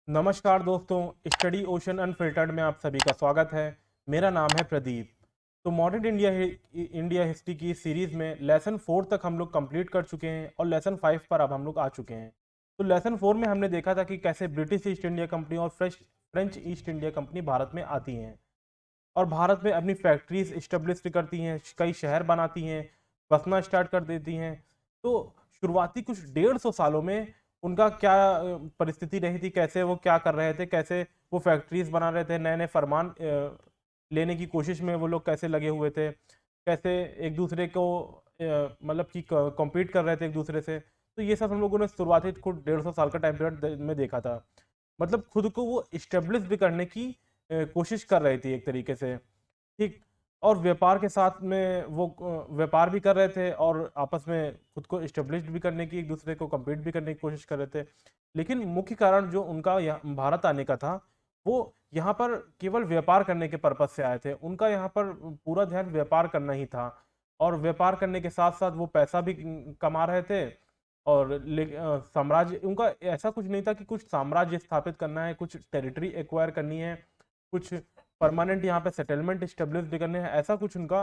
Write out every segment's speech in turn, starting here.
नमस्कार दोस्तों, study ocean unfiltered में आप सभी का स्वागत है। मेरा नाम है प्रदीप। तो मॉडर्न इंडिया हिस्ट्री की सीरीज़ में लेसन 4 तक हम लोग कंप्लीट कर चुके हैं और लेसन 5 पर अब हम लोग आ चुके हैं। तो लेसन 4 में हमने देखा था कि कैसे ब्रिटिश ईस्ट इंडिया कंपनी और French east India company Bharat में आती हैं और भारत में अपनी फैक्ट्रीज इस्टेब्लिश करती हैं, कई शहर बनाती हैं, बसना स्टार्ट कर देती हैं। तो शुरुआती कुछ 150 सालों में उनका क्या परिस्थिति रही थी, कैसे वो क्या कर रहे थे, कैसे वो फैक्ट्रीज बना रहे थे, नए नए फरमान लेने की कोशिश में वो लोग कैसे लगे हुए थे, कैसे एक दूसरे को मतलब कि कॉम्पीट कर रहे थे एक दूसरे से। तो ये सब हम लोगों ने शुरुआती खुद 150 साल का टाइम पीरियड में देखा था। मतलब खुद को वो इस्टेब्लिश भी करने की कोशिश कर रही थी एक तरीके से, ठीक। और व्यापार के साथ में वो व्यापार भी कर रहे थे और आपस में खुद को इस्टेब्लिश भी करने की, एक दूसरे को कम्पीट भी करने की कोशिश कर रहे थे। लेकिन मुख्य कारण जो उनका यहाँ भारत आने का था, वो यहाँ पर केवल व्यापार करने के पर्पज से आए थे। उनका यहाँ पर पूरा ध्यान व्यापार करना ही था और व्यापार करने के साथ साथ वो पैसा भी कमा रहे थे। और साम्राज्य उनका ऐसा कुछ नहीं था कि कुछ साम्राज्य स्थापित करना है, कुछ टेरिटरी एक्वायर करनी है, कुछ परमानेंट यहाँ पे सेटलमेंट स्टेब्लिश भी करने हैं, ऐसा कुछ उनका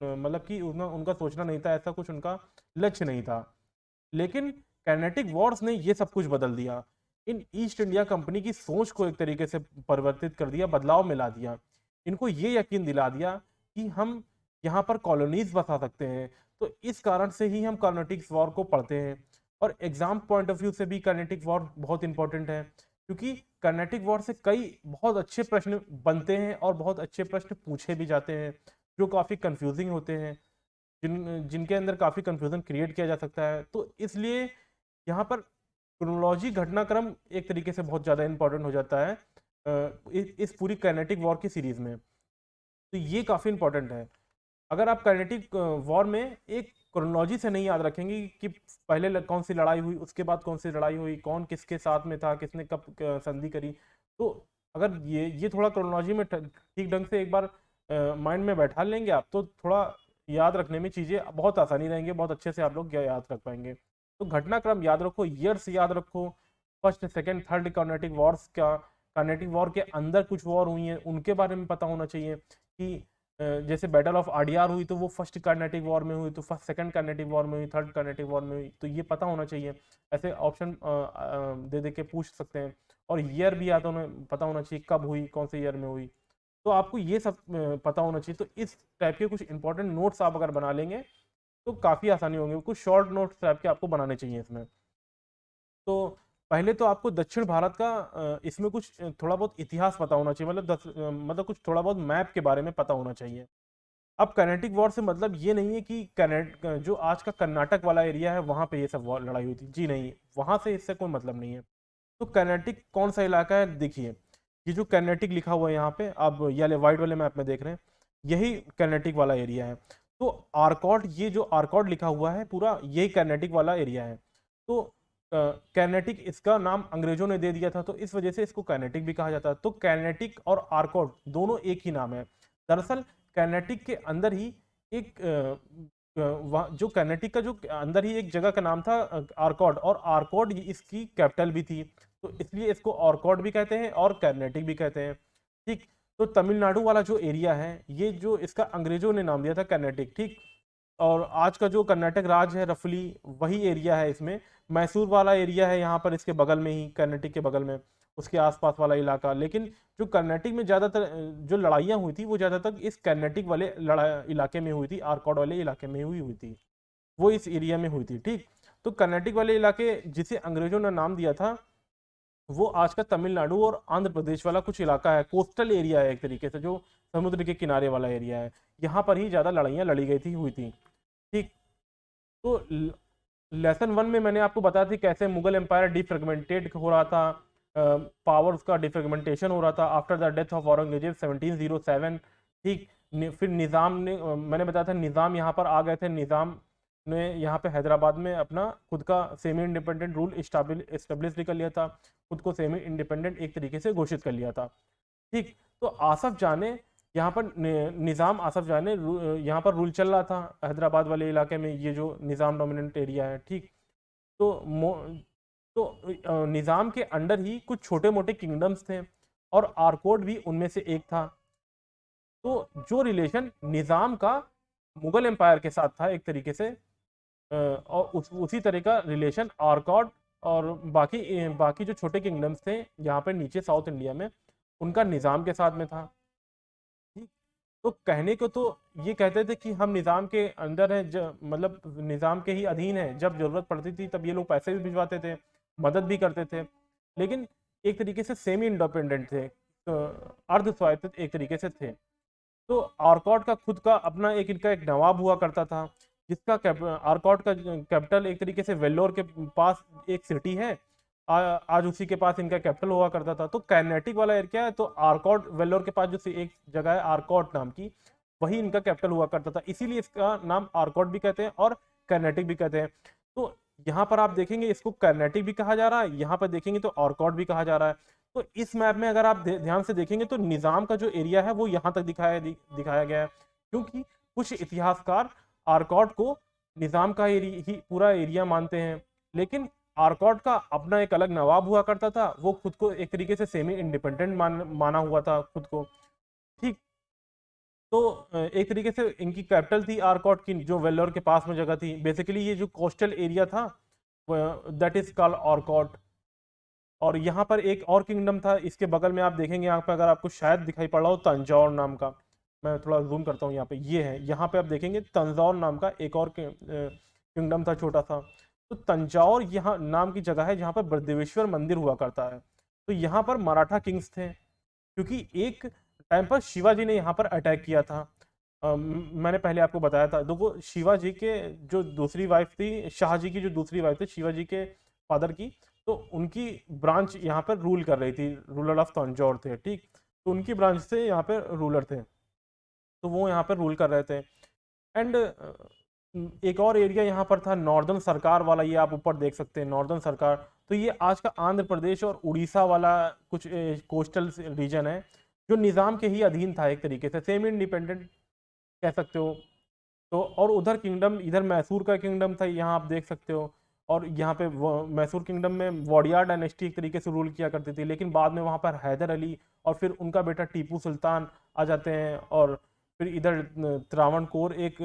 मतलब कि उनका सोचना नहीं था, ऐसा कुछ उनका लक्ष्य नहीं था। लेकिन कैनेटिक वॉर्स ने ये सब कुछ बदल दिया। इन ईस्ट इंडिया कंपनी की सोच को एक तरीके से परिवर्तित कर दिया, बदलाव में ला दिया। इनको ये यकीन दिला दिया कि हम यहाँ पर कॉलोनीज बसा सकते हैं। तो इस कारण से ही हम कर्नेटिक वॉर को पढ़ते हैं और एग्जाम पॉइंट ऑफ व्यू से भी कर्नेटिक वॉर बहुत इंपॉर्टेंट है, क्योंकि कर्नेटिक वॉर से कई बहुत अच्छे प्रश्न बनते हैं और बहुत अच्छे प्रश्न पूछे भी जाते हैं जो काफ़ी कंफ्यूजिंग होते हैं, जिनके अंदर काफ़ी कंफ्यूजन क्रिएट किया जा सकता है। तो इसलिए यहाँ पर क्रोनोलॉजी, घटनाक्रम एक तरीके से बहुत ज़्यादा इंपॉर्टेंट हो जाता है इस पूरी काइनेटिक वॉर की सीरीज में। तो ये काफ़ी इंपॉर्टेंट है। अगर आप काइनेटिक वॉर में एक क्रोनोलॉजी से नहीं याद रखेंगे कि पहले कौन सी लड़ाई हुई, उसके बाद कौन सी लड़ाई हुई, कौन किसके साथ में था, किसने कब संधि करी, तो अगर ये थोड़ा क्रोनोलॉजी में ठीक ढंग से एक बार माइंड में बैठा लेंगे आप, तो थोड़ा याद रखने में चीज़ें बहुत आसानी रहेंगे, बहुत अच्छे से आप लोग याद रख पाएंगे। तो घटनाक्रम याद रखो, ईयर्स याद रखो, first second third Carnatic Wars का, कर्नेटिक वॉर के अंदर कुछ वॉर हुई हैं उनके बारे में पता होना चाहिए कि जैसे बैटल ऑफ आडियार हुई तो वो फर्स्ट कर्नेटिक वॉर में हुई, तो फर्स्ट सेकंड कर्नेटिक वॉर में हुई, थर्ड कर्नेटिक वॉर में हुई, तो ये पता होना चाहिए। ऐसे ऑप्शन दे दे के पूछ सकते हैं। और ईयर भी आता होना पता होना चाहिए, कब हुई, कौन से ईयर में हुई। तो आपको ये सब पता होना चाहिए। तो इस टाइप के कुछ इंपॉर्टेंट नोट्स आप अगर बना लेंगे तो काफ़ी आसानी होंगे। कुछ शॉर्ट नोट्स टाइप के आपको बनाने चाहिए इसमें। तो पहले तो आपको दक्षिण भारत का इसमें कुछ थोड़ा बहुत इतिहास पता होना चाहिए, मतलब मतलब कुछ थोड़ा बहुत मैप के बारे में पता होना चाहिए। अब कर्नेटिक वॉर से मतलब ये नहीं है कि जो आज का कर्नाटक वाला एरिया है वहां पे ये सब वॉर लड़ाई हुई थी, जी नहीं, वहां से इससे कोई मतलब नहीं है। तो कर्नेटिक कौन सा इलाका है, देखिए ये जो कर्नेटिक लिखा हुआ है यहाँ पे आप ये वाइट वाले मैप में देख रहे हैं, यही कर्नेटिक वाला एरिया है। तो आर्कॉट, ये जो आर्कॉट लिखा हुआ है पूरा, यही कर्नेटिक वाला एरिया है। तो कैनेटिक इसका नाम अंग्रेजों ने दे दिया था, तो इस वजह से इसको कैनेटिक भी कहा जाता है। तो कैनेटिक और आर्कॉट दोनों एक ही नाम है। दरअसल कैनेटिक के अंदर ही एक जो कैनेटिक का जो अंदर ही एक जगह का नाम था आर्कॉट, और आर्कॉट इसकी कैपिटल भी थी। तो इसलिए इसको आर्कॉट भी कहते हैं और कैनेटिक भी कहते हैं, ठीक। तो तमिलनाडु वाला जो एरिया है, ये जो इसका अंग्रेजों ने नाम दिया था कैनेटिक, ठीक। और आज का जो कर्नाटक राज है रफली वही एरिया है इसमें। मैसूर वाला एरिया है यहाँ पर, इसके बगल में ही, कर्नाटक के बगल में, उसके आसपास वाला इलाका। लेकिन जो कर्नाटक में ज़्यादातर जो लड़ाइयाँ हुई थी वो ज़्यादातर इस कर्नाटक वाले इलाके में हुई थी, आर्कॉट वाले इलाके में हुई थी, वो इस एरिया में हुई थी, ठीक। तो कर्नाटक वाले इलाके जिसे अंग्रेजों ने नाम दिया था, वो आज का तमिलनाडु और आंध्र प्रदेश वाला कुछ इलाका है, कोस्टल एरिया है एक तरीके से, जो समुद्र के किनारे वाला एरिया है। यहाँ पर ही ज़्यादा लड़ाइयाँ लड़ी गई थी, हुई थी, ठीक। तो लेसन वन में मैंने आपको बताया थी कैसे मुगल एम्पायर डिफ्रेगमेंटेड हो रहा था, पावर उसका डिफ्रेगमेंटेशन हो रहा था after the death of Aurangzeb 1707, ठीक। फिर निज़ाम ने मैंने बताया था निज़ाम यहाँ पर आ गए थे। निज़ाम ने यहाँ पे हैदराबाद में अपना खुद का सेमी इंडिपेंडेंट रूल इस्टेब्लिश भी कर लिया था, खुद को सेमी इंडिपेंडेंट एक तरीके से घोषित कर लिया था, ठीक। तो आसफ जाह ने यहाँ पर निज़ाम आसफ जाह ने यहाँ पर रूल चल रहा था हैदराबाद वाले इलाके में, ये जो निज़ाम डोमिनेंट एरिया है, ठीक। तो तो निज़ाम के अंडर ही कुछ छोटे मोटे किंगडम्स थे और आर्कोट भी उनमें से एक था। तो जो रिलेशन निज़ाम का मुगल एम्पायर के साथ था एक तरीके से, और उसी तरह का रिलेशन आर्कॉट और बाकी जो छोटे किंगडम्स थे यहाँ पे नीचे साउथ इंडिया में, उनका निज़ाम के साथ में था। ठीक। तो कहने को तो ये कहते थे कि हम निज़ाम के अंदर हैं, मतलब निज़ाम के ही अधीन है, जब जरूरत पड़ती थी तब ये लोग पैसे भी भिजवाते थे, मदद भी करते थे, लेकिन एक तरीके से सेमी इंडिपेंडेंट थे, तो अर्ध स्वायत्त एक तरीके से थे। तो आर्कॉट का खुद का अपना इनका एक नवाब हुआ करता था, जिसका आर्कॉट का कैपिटल एक तरीके से वेल्लोर के पास एक सिटी है। आज उसी के पास इनका कैपिटल हुआ करता था। तो कैनेटिक वाला एरिया है, तो आर्कॉट वेल्लोर के पास जो एक जगह है आर्कॉट नाम की, वही इनका कैपिटल हुआ करता था, इसीलिए इसका नाम आर्कॉट भी कहते हैं और कैनेटिक भी कहते हैं। तो यहाँ पर आप देखेंगे इसको कैनेटिक भी कहा जा रहा है, यहाँ पर देखेंगे तो आर्कॉट भी कहा जा रहा है। तो इस मैप में अगर आप ध्यान से देखेंगे तो निज़ाम का जो एरिया है वो यहाँ तक दिखाया गया है, क्योंकि कुछ इतिहासकार आर्कॉट को निज़ाम का ही पूरा एरिया मानते हैं, लेकिन आर्कॉट का अपना एक अलग नवाब हुआ करता था, वो खुद को एक तरीके से सेमी इंडिपेंडेंट माना हुआ था खुद को। ठीक। तो एक तरीके से इनकी कैपिटल थी आर्कॉट की, जो वेल्लोर के पास में जगह थी। बेसिकली ये जो कोस्टल एरिया था दैट इज कॉल्ड आर्कॉट। और यहाँ पर एक और किंगडम था इसके बगल में, आप देखेंगे यहाँ पे, अगर आपको शायद दिखाई पड़ रहा हो, तंजौर नाम का। मैं थोड़ा जूम करता हूँ, यहाँ पे ये है, यहाँ पे आप देखेंगे तंजौर नाम का एक और किंगडम था छोटा सा। तो तंजौर यहाँ नाम की जगह है जहाँ पर बृहदेश्वर मंदिर हुआ करता है। तो यहाँ पर मराठा किंग्स थे, क्योंकि एक टाइम पर शिवाजी ने यहाँ पर अटैक किया था। मैंने पहले आपको बताया था, देखो शिवाजी के जो दूसरी वाइफ थी, शाहजी की जो दूसरी वाइफ थी शिवाजी के फादर की, तो उनकी ब्रांच यहाँ पर रूल कर रही थी, रूलर ऑफ तंजौर थे। ठीक। तो उनकी ब्रांच से यहाँ पे रूलर थे, तो वो यहाँ पर रूल कर रहे थे। एंड एक और एरिया यहाँ पर था नॉर्दर्न सरकार वाला, ये आप ऊपर देख सकते हैं नॉर्दर्न सरकार। तो ये आज का आंध्र प्रदेश और उड़ीसा वाला कुछ कोस्टल रीजन है, जो निज़ाम के ही अधीन था, एक तरीके से सेमी इंडिपेंडेंट कह सकते हो। तो और उधर किंगडम, इधर मैसूर का किंगडम था, यहाँ आप देख सकते हो। और यहाँ पे मैसूर किंगडम में वोडियार डायनेस्टी एक तरीके से रूल किया करती थी, लेकिन बाद में वहाँ पर हैदर अली और फिर उनका बेटा टीपू सुल्तान आ जाते हैं। और फिर इधर त्रावणकोर एक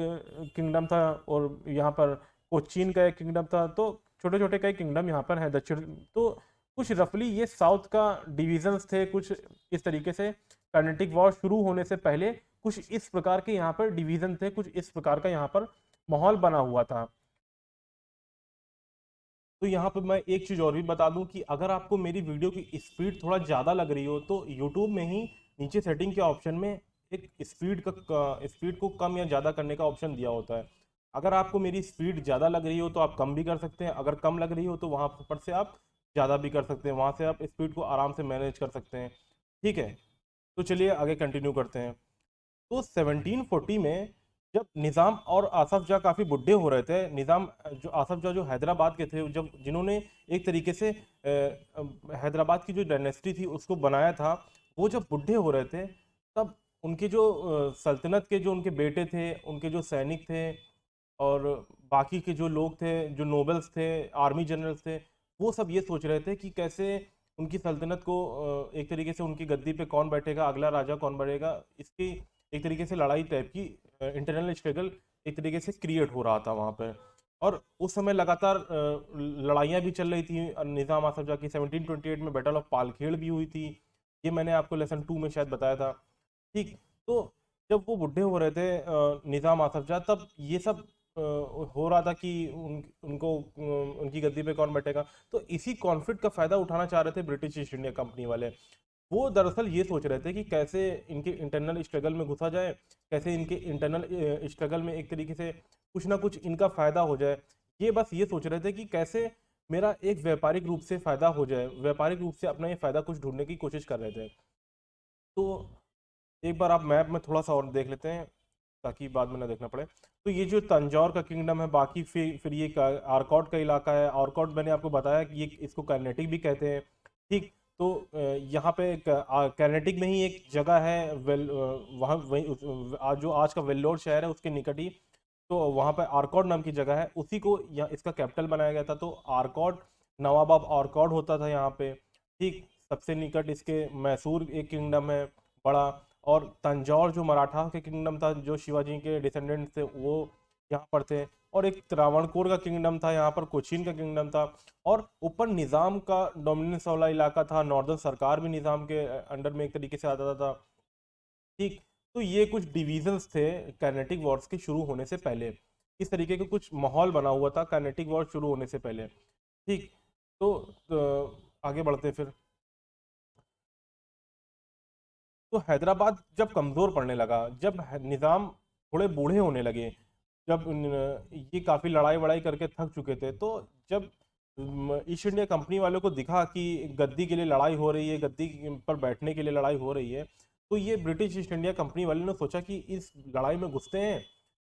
किंगडम था, और यहाँ पर कोचीन का एक किंगडम था। तो छोटे छोटे कई किंगडम यहाँ पर है दक्षिण। तो कुछ रफली ये साउथ का डिविजन्स थे कुछ इस तरीके से। कर्नेटिक वॉर शुरू होने से पहले कुछ इस प्रकार के यहाँ पर डिवीजन थे, कुछ इस प्रकार का यहाँ पर माहौल बना हुआ था। तो यहाँ पर मैं एक चीज़ और भी बता दूं कि अगर आपको मेरी वीडियो की स्पीड थोड़ा ज़्यादा लग रही हो, तो यूट्यूब में ही नीचे सेटिंग के ऑप्शन में एक स्पीड को कम या ज़्यादा करने का ऑप्शन दिया होता है। अगर आपको मेरी स्पीड ज़्यादा लग रही हो तो आप कम भी कर सकते हैं, अगर कम लग रही हो तो वहाँ पर से आप ज़्यादा भी कर सकते हैं, वहाँ से आप स्पीड को आराम से मैनेज कर सकते हैं। ठीक है। तो चलिए आगे कंटिन्यू करते हैं। तो 1740 में जब निज़ाम और आसफ जाह काफ़ी बुढ़े हो रहे थे, निज़ाम जो आसफ जाह जो हैदराबाद के थे, जब जिन्होंने एक तरीके से हैदराबाद की जो डायनेस्टी थी उसको बनाया था, वो जब बुढ़े हो रहे थे, तब उनके जो सल्तनत के जो उनके बेटे थे, उनके जो सैनिक थे और बाकी के जो लोग थे, जो नोबल्स थे, आर्मी जनरल्स थे, वो सब ये सोच रहे थे कि कैसे उनकी सल्तनत को एक तरीके से उनकी गद्दी पे कौन बैठेगा, अगला राजा कौन बनेगा, इसकी एक तरीके से लड़ाई टाइप की इंटरनल स्ट्रगल एक तरीके से क्रिएट हो रहा था वहाँ पे। और उस समय लगातार लड़ाइयाँ भी चल रही थी निज़ाम आसफ जाह की। 1728 में बैटल ऑफ पालखेड़ भी हुई थी, ये मैंने आपको लेसन 2 में शायद बताया था। ठीक। तो जब वो बुढ़े हो रहे थे निज़ाम आसफ जाह, तब ये सब हो रहा था कि उनको उनकी गद्दी पे कौन बैठेगा। तो इसी कॉन्फ्लिक्ट का फ़ायदा उठाना चाह रहे थे ब्रिटिश ईस्ट इंडिया कंपनी वाले। वो दरअसल ये सोच रहे थे कि कैसे इनके इंटरनल स्ट्रगल में घुसा जाए, कैसे इनके इंटरनल स्ट्रगल में एक तरीके से कुछ ना कुछ इनका फ़ायदा हो जाए। ये बस ये सोच रहे थे कि कैसे मेरा एक व्यापारिक रूप से फ़ायदा हो जाए, व्यापारिक रूप से अपना ये फ़ायदा कुछ ढूंढने की कोशिश कर रहे थे। तो एक बार आप मैप में थोड़ा सा और देख लेते हैं ताकि बाद में ना देखना पड़े। तो ये जो तंजौर का किंगडम है, बाकी फिर ये आर्कॉट का इलाका है। आर्कॉट मैंने आपको बताया कि ये इसको कैनेटिक भी कहते हैं। ठीक। तो यहाँ पे कैनेटिक में ही एक जगह है वहाँ वहीं जो आज का वेल्लोर शहर है उसके निकट ही, तो वहाँ पे आर्कॉट नाम की जगह है, उसी को यहाँ इसका कैपिटल बनाया गया था। तो आर्कॉट नवाब ऑफ ऑर्कॉड होता था यहाँ पे। ठीक, सबसे निकट इसके मैसूर एक किंगडम है बड़ा, और तंजौर जो मराठा के किंगडम था, जो शिवाजी के डिसेंडेंट थे वो यहाँ पर थे। और एक त्रावणकोर का किंगडम था यहाँ पर, कोचीन का किंगडम था। और ऊपर निज़ाम का डोमिनेंस वाला इलाका था, नॉर्दर्न सरकार भी निज़ाम के अंडर में एक तरीके से आता था। ठीक, तो ये कुछ डिविजन्स थे कैनेटिक वॉर्स के शुरू होने से पहले। इस तरीके का कुछ माहौल बना हुआ था कैनेटिक वॉर शुरू होने से पहले। ठीक, आगे बढ़ते फिर। तो हैदराबाद जब कमज़ोर पड़ने लगा, जब निज़ाम थोड़े बूढ़े होने लगे, जब ये काफ़ी लड़ाई वड़ाई करके थक चुके थे, तो जब ईस्ट इंडिया कंपनी वालों को दिखा कि गद्दी के लिए लड़ाई हो रही है, गद्दी पर बैठने के लिए लड़ाई हो रही है, तो ये ब्रिटिश ईस्ट इंडिया कंपनी वाले ने सोचा कि इस लड़ाई में घुसते हैं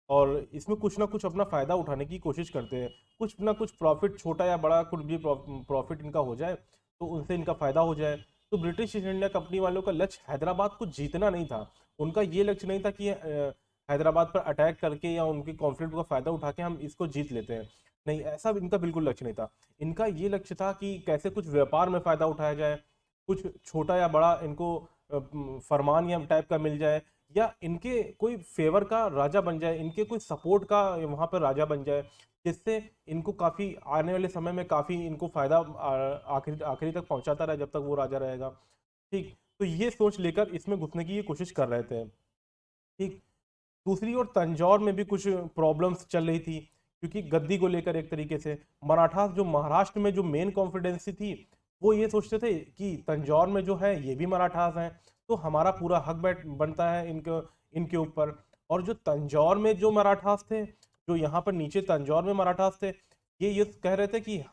और इसमें कुछ ना कुछ अपना फ़ायदा उठाने की कोशिश करते हैं। कुछ ना कुछ प्रॉफिट, छोटा या बड़ा, कुछ भी प्रॉफिट इनका हो जाए तो उनसे इनका फ़ायदा हो जाए। तो ब्रिटिश ईस्ट इंडिया कंपनी वालों का लक्ष्य हैदराबाद को जीतना नहीं था। उनका ये लक्ष्य नहीं था कि हैदराबाद पर अटैक करके या उनके कॉन्फ्लिक्ट का फ़ायदा उठा के हम इसको जीत लेते हैं। नहीं, ऐसा इनका बिल्कुल लक्ष्य नहीं था। इनका ये लक्ष्य था कि कैसे कुछ व्यापार में फ़ायदा उठाया जाए, कुछ छोटा या बड़ा इनको फरमान या टाइप का मिल जाए, या इनके कोई फेवर का राजा बन जाए, इनके कोई सपोर्ट का वहाँ पर राजा बन जाए, जिससे इनको काफ़ी आने वाले समय में काफ़ी इनको फ़ायदा आखिरी आखिरी तक पहुँचाता रहे जब तक वो राजा रहेगा। ठीक, तो ये सोच लेकर इसमें घुसने की ये कोशिश कर रहे थे। ठीक, दूसरी ओर तंजौर में भी कुछ प्रॉब्लम्स चल रही थी, क्योंकि गद्दी को लेकर एक तरीके से मराठास जो महाराष्ट्र में जो मेन कॉन्फिडेंसी थी, वो ये सोचते थे कि तंजौर में जो है ये भी मराठास हैं, तो हमारा पूरा हक बैठ बनता है इनके इनके ऊपर। और जो तंजौर में जो मराठास थे, जो यहाँ पर नीचे तंजौर में मराठास थे, ये कह रहे थे कि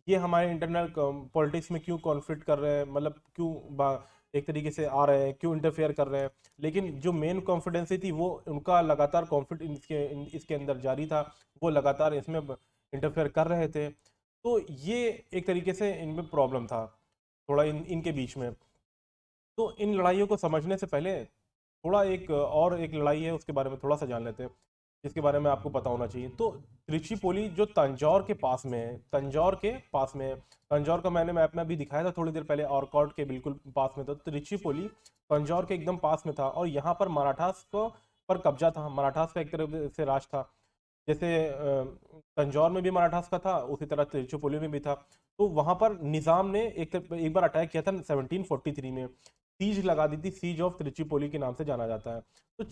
ये हमारे इंटरनल पॉलिटिक्स में क्यों कॉन्फ्लिक्ट कर रहे हैं, मतलब क्यों एक तरीके से आ रहे हैं, क्यों इंटरफेयर कर रहे हैं। लेकिन जो मेन कॉन्फिडेंसी थी वो उनका लगातार कॉन्फ्लिक्ट इसके अंदर जारी था, वो लगातार इसमें इंटरफेयर कर रहे थे। तो ये एक तरीके से इनमें प्रॉब्लम था थोड़ा इनके बीच में। तो इन लड़ाइयों को समझने से पहले थोड़ा एक लड़ाई है उसके बारे में थोड़ा सा जान लेते हैं, जिसके बारे में आपको पता होना चाहिए। तो त्रिचिपोली जो तंजौर के पास में है, तंजौर के पास में है। तंजौर का मैंने मैप में अभी दिखाया था थोड़ी देर पहले, ऑरकॉट के बिल्कुल पास में था। त्रिचिपोली तंजौर के एकदम पास में था, और यहाँ पर मराठास को पर कब्जा था, मराठास का एक तरह से राज था। जैसे तंजौर में भी मराठास का था, उसी तरह तिरुचिपोली में भी था। तो वहां पर निजाम ने एक बार अटैक किया था 1743 में, सीज लगा दी थी, सीज ऑफ तिरुचिपोली के नाम से जाना जाता है। तो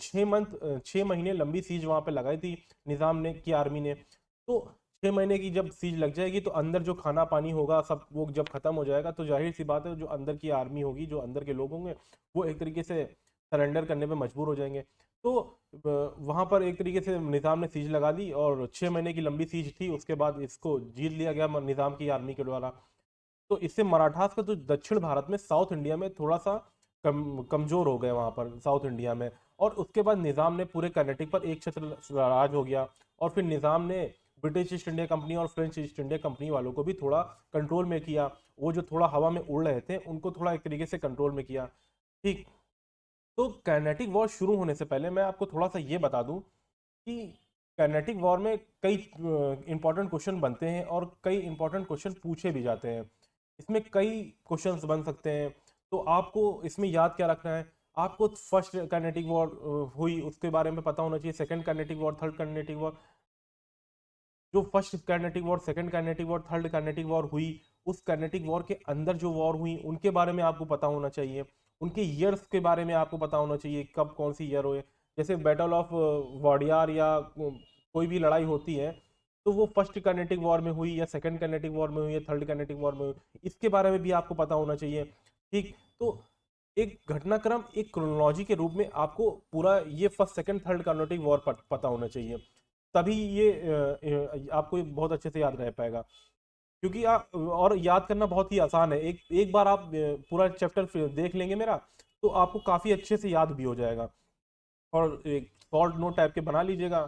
6 महीने लंबी सीज वहां पे लगाई थी निजाम ने की आर्मी ने। तो 6 महीने की जब सीज लग जाएगी तो अंदर जो खाना पानी होगा सब वो जब खत्म हो जाएगा, तो जाहिर सी बात है जो अंदर की आर्मी होगी, जो अंदर के लोग होंगे, वो एक तरीके से सरेंडर करने पे मजबूर हो जाएंगे। तो वहां पर एक तरीके से निज़ाम ने सीज लगा दी, और 6 महीने की लंबी सीज थी, उसके बाद इसको जीत लिया गया निज़ाम की आर्मी के द्वारा। तो इससे मराठास का जो दक्षिण भारत में, साउथ इंडिया में थोड़ा सा कमजोर हो गए वहां पर साउथ इंडिया में। और उसके बाद निज़ाम ने पूरे कर्नाटक पर एक छत्र राज हो गया। और फिर निज़ाम ने ब्रिटिश ईस्ट इंडिया कंपनी और फ्रेंच ईस्ट इंडिया कंपनी वालों को भी थोड़ा कंट्रोल में किया। वो जो थोड़ा हवा में उड़ रहे थे उनको थोड़ा एक तरीके से कंट्रोल में किया। ठीक, तो कैनेटिक वॉर शुरू होने से पहले मैं आपको थोड़ा सा ये बता दूं कि कैनेटिक वॉर में कई इंपॉर्टेंट क्वेश्चन बनते हैं और कई इंपॉर्टेंट क्वेश्चन पूछे भी जाते हैं। इसमें कई क्वेश्चंस बन सकते हैं, तो आपको इसमें याद क्या रखना है। आपको फर्स्ट कैनेटिक वॉर हुई उसके बारे में पता होना चाहिए, second Carnatic war, third Carnatic war, जो first Carnatic war, second Carnatic war, third Carnatic war हुई, उस कैनेटिक वॉर के अंदर जो वॉर हुई उनके बारे में आपको पता होना चाहिए। उनके ईयर्स के बारे में आपको पता होना चाहिए, कब कौन सी ईयर हुए। जैसे बैटल ऑफ वाडियार या कोई भी लड़ाई होती है, तो वो फर्स्ट कैनेटिक वॉर में हुई या सेकंड कैनेटिक वॉर में हुई या थर्ड कैनेटिक वॉर में हुई, इसके बारे में भी आपको पता होना चाहिए। ठीक, तो एक घटनाक्रम, एक क्रोनोलॉजी के रूप में आपको पूरा ये first second third Carnatic war पता होना चाहिए, तभी ये आपको ये बहुत अच्छे से याद रह पाएगा। क्योंकि आप, और याद करना बहुत ही आसान है, एक एक बार आप पूरा चैप्टर देख लेंगे मेरा, तो आपको काफ़ी अच्छे से याद भी हो जाएगा। और एक शॉर्ट नोट टाइप के बना लीजिएगा,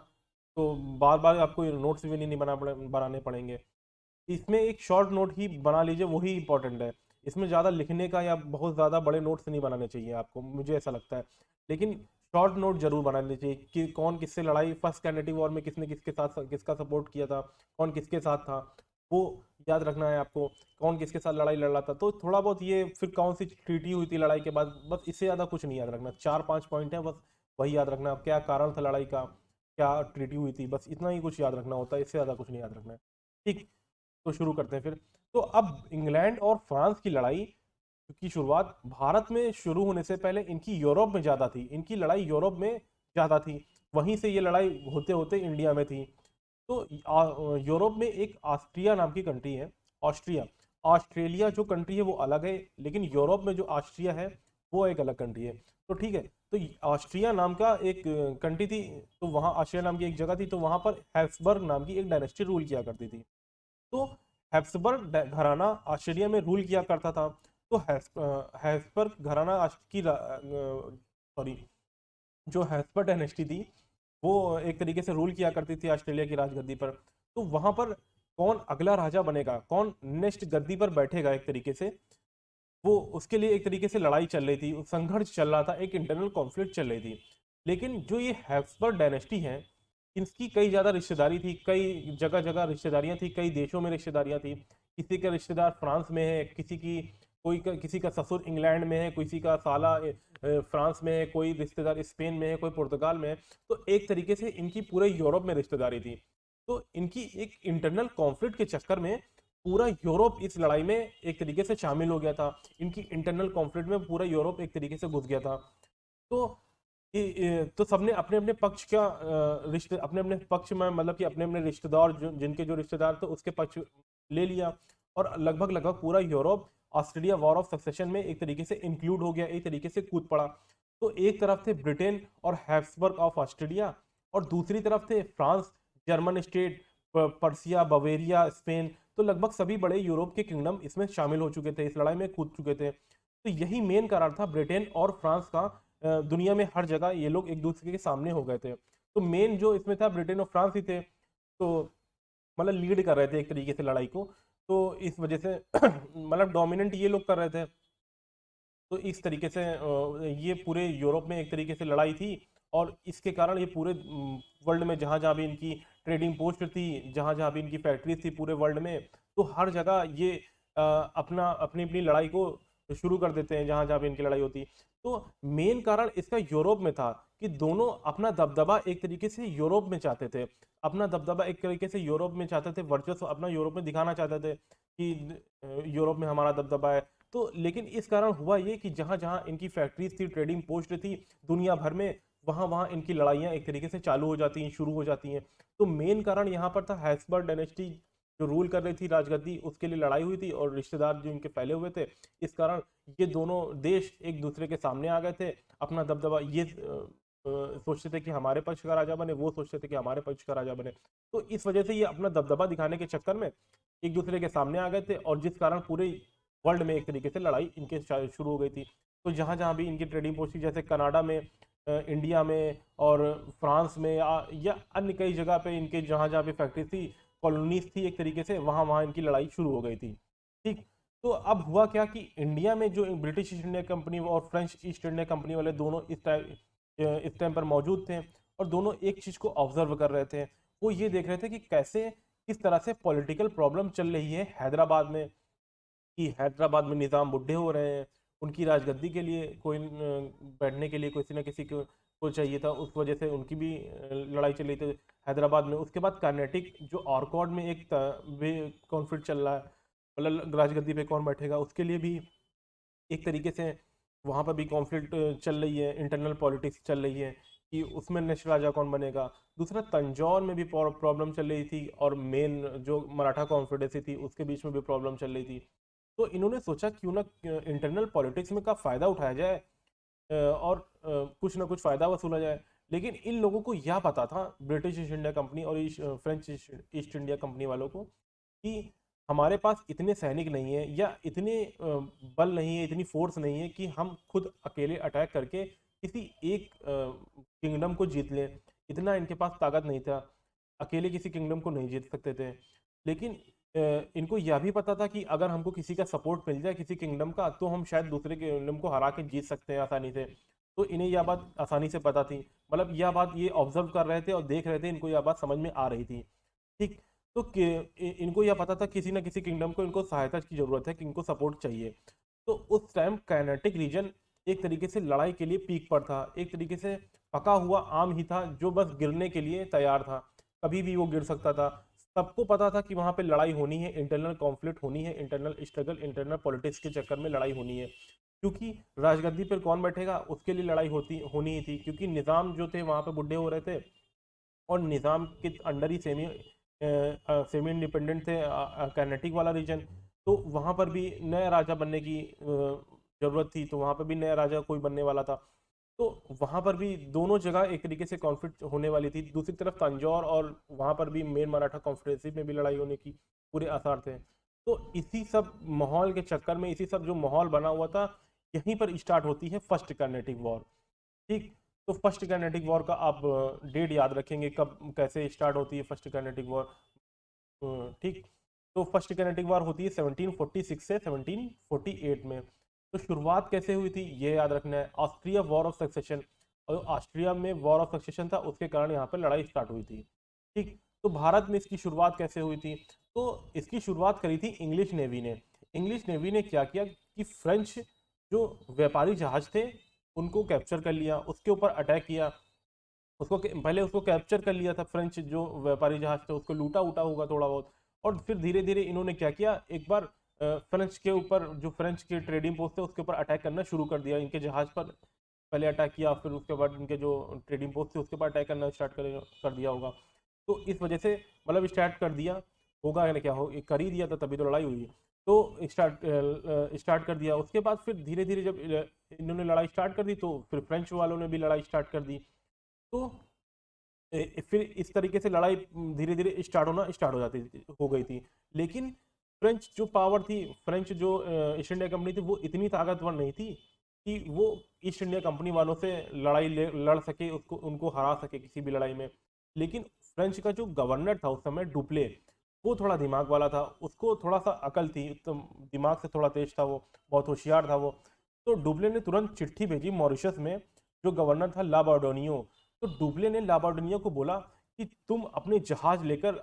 तो बार बार आपको नोट्स भी नहीं बनाने पड़ेंगे। इसमें एक शॉर्ट नोट ही बना लीजिए, वही इंपॉर्टेंट है। इसमें ज़्यादा लिखने का या बहुत ज़्यादा बड़े नोट्स नहीं बनाने चाहिए आपको, मुझे ऐसा लगता है। लेकिन शॉर्ट नोट जरूर बनाने चाहिए कि कौन किससे लड़ाई, फर्स्ट कैनेटिक वॉर में किसने किसके साथ किसका सपोर्ट किया था, कौन किसके साथ था। वो याद रखना है आपको, कौन किसके साथ लड़ाई लड़ रहा था, तो थोड़ा बहुत ये, फिर कौन सी ट्रीटी हुई थी लड़ाई के बाद, बस इससे ज़्यादा कुछ नहीं याद रखना, 4-5 पॉइंट है बस, वही याद रखना, क्या कारण था लड़ाई का, क्या ट्रीटी हुई थी, बस इतना ही कुछ याद रखना होता है, इससे ज़्यादा कुछ नहीं याद रखना है। ठीक, तो शुरू करते हैं फिर। तो अब इंग्लैंड और फ्रांस की लड़ाई की शुरुआत भारत में शुरू होने से पहले इनकी यूरोप में ज़्यादा थी, इनकी लड़ाई यूरोप में ज़्यादा थी, वहीं से ये लड़ाई होते होते इंडिया में थी। तो यूरोप में एक ऑस्ट्रिया नाम की कंट्री है, ऑस्ट्रिया, ऑस्ट्रेलिया जो कंट्री है वो अलग है, लेकिन यूरोप में जो ऑस्ट्रिया है वो एक अलग कंट्री है। तो ठीक है, तो ऑस्ट्रिया नाम का एक कंट्री थी, तो वहाँ ऑस्ट्रिया नाम की एक जगह थी, तो वहाँ पर हैब्सबर्ग नाम की एक डायनेस्टी रूल किया करती थी। तो हैब्सबर्ग घराना ऑस्ट्रेलिया में रूल किया करता था। तो हैब्सबर्ग घराना की सॉरी, जो हैब्सबर्ग डायनेस्टी थी वो एक तरीके से रूल किया करती थी ऑस्ट्रेलिया की राजगद्दी पर। तो वहां पर कौन अगला राजा बनेगा, कौन नेक्स्ट गद्दी पर बैठेगा, एक तरीके से वो उसके लिए एक तरीके से लड़ाई चल रही थी, संघर्ष चल रहा था, एक इंटरनल कॉन्फ्लिक्ट चल रही थी। लेकिन जो ये हैब्सबर्ग डायनेस्टी है, इनकी कई ज़्यादा रिश्तेदारी थी, कई जगह जगह रिश्तेदारियां थी, कई देशों में रिश्तेदारियां थी, किसी का रिश्तेदार फ्रांस में है, किसी का ससुर इंग्लैंड में है, किसी का साला फ्रांस में है, कोई रिश्तेदार स्पेन में है, कोई पुर्तगाल में है। तो एक तरीके से इनकी पूरे यूरोप में रिश्तेदारी थी। तो इनकी एक इंटरनल कॉन्फ्लिक्ट के चक्कर में पूरा यूरोप इस लड़ाई में एक तरीके से शामिल हो गया था, इनकी इंटरनल कॉन्फ्लिक्ट में पूरा यूरोप एक तरीके से घुस गया था। तो तो सबने अपने अपने पक्ष का रिश्ते, अपने अपने पक्ष में, मतलब कि अपने अपने रिश्तेदार, जो जिनके जो रिश्तेदार थे उसके पक्ष ले लिया, और लगभग लगभग पूरा Europe Australia war of succession में एक तरीके से इंक्लूड हो गया, एक तरीके से कूद पड़ा। तो एक तरफ थे ब्रिटेन और हैब्सबर्ग ऑफ ऑस्ट्रेलिया, और दूसरी तरफ थे France, German state, Persia, Bavaria, Spain. तो लगभग सभी बड़े यूरोप के किंगडम इसमें शामिल हो चुके थे, इस लड़ाई में कूद चुके थे। तो यही मेन कारण था ब्रिटेन और फ्रांस का, दुनिया में हर जगह ये लोग एक दूसरे के सामने हो गए थे। तो मेन जो इसमें था ब्रिटेन और फ्रांस ही थे, तो मतलब लीड कर रहे थे एक तरीके से लड़ाई को। तो इस वजह से मतलब डोमिनेंट ये लोग कर रहे थे। तो इस तरीके से ये पूरे यूरोप में एक तरीके से लड़ाई थी, और इसके कारण ये पूरे वर्ल्ड में जहाँ जहाँ भी इनकी ट्रेडिंग पोस्ट थी, जहाँ जहाँ भी इनकी फैक्ट्रीज थी पूरे वर्ल्ड में, तो हर जगह ये अपना अपनी अपनी लड़ाई को शुरू कर देते हैं जहाँ जहाँ भी इनकी लड़ाई होती। तो मेन कारण इसका यूरोप में था कि दोनों अपना दबदबा एक तरीके से यूरोप में चाहते थे, अपना दबदबा एक तरीके से यूरोप में चाहते थे, वर्चस्व अपना यूरोप में दिखाना चाहते थे कि यूरोप में हमारा दबदबा है। तो लेकिन इस कारण हुआ ये कि जहाँ जहाँ इनकी फैक्ट्रीज थी, ट्रेडिंग पोस्ट थी दुनिया भर में, वहाँ वहाँ इनकी लड़ाइयाँ एक तरीके से चालू हो जाती हैं, शुरू हो जाती हैं। तो मेन कारण यहाँ पर था हैब्सबर्ग डायनेस्टी जो रूल कर रही थी राजगद्दी, उसके लिए लड़ाई हुई थी, और रिश्तेदार जो इनके फैले हुए थे, इस कारण ये दोनों देश एक दूसरे के सामने आ गए थे। अपना दबदबा ये सोचते थे कि हमारे पक्ष का राजा बने, वो सोचते थे कि हमारे पक्ष का राजा बने। तो इस वजह से ये अपना दबदबा दिखाने के चक्कर में एक दूसरे के सामने आ गए थे, और जिस कारण पूरे वर्ल्ड में एक तरीके से लड़ाई इनके शुरू हो गई थी। तो जहाँ जहाँ भी इनकी ट्रेडिंग पोस्ट थी, जैसे कनाडा में, इंडिया में, और फ्रांस में, या अन्य कई जगह पे इनके जहाँ जहाँ भी फैक्ट्री थी, कॉलोनीज थी, एक तरीके से वहाँ वहाँ इनकी लड़ाई शुरू हो गई थी। ठीक, तो अब हुआ क्या कि इंडिया में जो ब्रिटिश ईस्ट इंडिया कंपनी और फ्रेंच ईस्ट इंडिया कंपनी वाले दोनों इस टाइम पर मौजूद थे, और दोनों एक चीज़ को ऑब्जर्व कर रहे थे। वो ये देख रहे थे कि कैसे, किस तरह से पॉलिटिकल प्रॉब्लम चल रही है हैदराबाद में, कि हैदराबाद में निज़ाम बुढ़े हो रहे हैं, उनकी राजगद्दी के लिए कोई बैठने के लिए किसी न किसी को चाहिए था, उस वजह से उनकी भी लड़ाई चल रही थी हैदराबाद में। उसके बाद कर्नाटिक जो ऑर्कॉड में एक भी कॉन्फ्लिक्ट चल रहा है, मतलब राजगद्दी पे कौन बैठेगा, उसके लिए भी एक तरीके से वहाँ पर भी कॉन्फ्लिक्ट चल रही है, इंटरनल पॉलिटिक्स चल रही है कि उसमें नेक्स्ट राजा कौन बनेगा। दूसरा तंजौर में भी प्रॉब्लम चल रही थी, और मेन जो मराठा कॉन्फिडेंसी थी उसके बीच में भी प्रॉब्लम चल रही थी। तो इन्होंने सोचा क्यों ना इंटरनल पॉलिटिक्स में का फ़ायदा उठाया जाए, और कुछ ना कुछ फ़ायदा वसूला जाए। लेकिन इन लोगों को यह पता था, ब्रिटिश ईस्ट इंडिया कंपनी और फ्रेंच ईस्ट इंडिया कंपनी वालों को, कि हमारे पास इतने सैनिक नहीं है, या इतने बल नहीं है, इतनी फोर्स नहीं है कि हम खुद अकेले अटैक करके किसी एक किंगडम को जीत लें। इतना इनके पास ताकत नहीं था, अकेले किसी किंगडम को नहीं जीत सकते थे। लेकिन इनको यह भी पता था कि अगर हमको किसी का सपोर्ट मिल जाए, किसी किंगडम का, तो हम शायद दूसरे किंगडम को हरा के जीत सकते हैं आसानी से। तो इन्हें यह बात आसानी से पता थी, मतलब यह बात ये ऑब्जर्व कर रहे थे और देख रहे थे, इनको यह बात समझ में आ रही थी। ठीक, तो इनको यह पता था किसी ना किसी किंगडम को इनको सहायता की जरूरत है, कि इनको सपोर्ट चाहिए। तो उस टाइम काइनेटिक रीजन एक तरीके से लड़ाई के लिए पीक पर था, एक तरीके से पका हुआ आम ही था जो बस गिरने के लिए तैयार था, कभी भी वो गिर सकता था। सबको पता था कि वहां पे लड़ाई होनी है, इंटरनल कॉन्फ्लिक्ट होनी है, इंटरनल स्ट्रगल, इंटरनल पॉलिटिक्स के चक्कर में लड़ाई होनी है। क्योंकि राजगद्दी पर कौन बैठेगा उसके लिए लड़ाई होनी ही थी, क्योंकि निज़ाम जो थे वहां पे बुढ़े हो रहे थे, और निज़ाम के अंडर ही सेमी इंडिपेंडेंट थे कर्नाटक वाला रीजन। तो वहाँ पर भी नया राजा बनने की ज़रूरत थी, तो वहाँ पर भी नया राजा कोई बनने वाला था। तो वहाँ पर भी दोनों जगह एक तरीके से कॉन्फ्लिक्ट होने वाली थी। दूसरी तरफ तंजौर और वहाँ पर भी मेन मराठा कॉन्फ्रेंसिव में भी लड़ाई होने की पूरे आसार थे। तो इसी सब माहौल के चक्कर में, इसी सब जो माहौल बना हुआ था, यहीं पर स्टार्ट होती है फर्स्ट कर्नेटिक वॉर। ठीक। तो फर्स्ट कर्नेटिक वॉर का आप डेट याद रखेंगे, कब कैसे स्टार्ट होती है फर्स्ट कर्नेटिक वॉर। ठीक। तो फर्स्ट कर्नेटिक वॉर होती है 1746 से 1748 में। तो शुरुआत कैसे हुई थी ये याद रखना है, ऑस्ट्रिया वॉर ऑफ सक्सेशन, और ऑस्ट्रिया में वॉर ऑफ सक्सेशन था, उसके कारण यहाँ पर लड़ाई स्टार्ट हुई थी। ठीक। तो भारत में इसकी शुरुआत कैसे हुई थी, तो इसकी शुरुआत करी थी इंग्लिश नेवी ने। इंग्लिश नेवी ने क्या किया कि फ्रेंच जो व्यापारी जहाज थे उनको कैप्चर कर लिया, उसके ऊपर अटैक किया। पहले उसको कैप्चर कर लिया था, फ्रेंच जो व्यापारी जहाज थे उसको लूटा उटा होगा थोड़ा बहुत, और फिर धीरे धीरे इन्होंने क्या किया, एक बार फ्रेंच के ऊपर, जो फ्रेंच के ट्रेडिंग पोस्ट थे उसके ऊपर अटैक करना शुरू कर दिया। इनके जहाज पर पहले अटैक किया, फिर उसके बाद इनके जो ट्रेडिंग पोस्ट थे उसके ऊपर अटैक करना स्टार्ट कर दिया होगा। तो इस वजह से मतलब स्टार्ट कर दिया होगा, या क्या हो, कर ही दिया था तभी तो लड़ाई हुई है। तो स्टार्ट कर दिया, उसके बाद फिर धीरे धीरे जब इन्होंने लड़ाई स्टार्ट कर दी तो फिर फ्रेंच वालों ने भी लड़ाई स्टार्ट कर दी। तो फिर इस तरीके से लड़ाई धीरे धीरे स्टार्ट हो गई थी। लेकिन फ्रेंच जो पावर थी, फ्रेंच जो ईस्ट इंडिया कंपनी थी, वो इतनी ताकतवर नहीं थी कि वो ईस्ट इंडिया कंपनी वालों से लड़ सके, उसको उनको हरा सके किसी भी लड़ाई में। लेकिन फ्रेंच का जो गवर्नर था उस समय, डुप्ले, वो थोड़ा दिमाग वाला था, उसको थोड़ा सा अकल थी, तो दिमाग से थोड़ा तेज था, वो बहुत होशियार था वो। तो डुप्ले ने तुरंत चिट्ठी भेजी मॉरिशस में, जो गवर्नर था लाबार्डोनियो। तो डुप्ले ने लाबार्डोनियो को बोला कि तुम अपने जहाज लेकर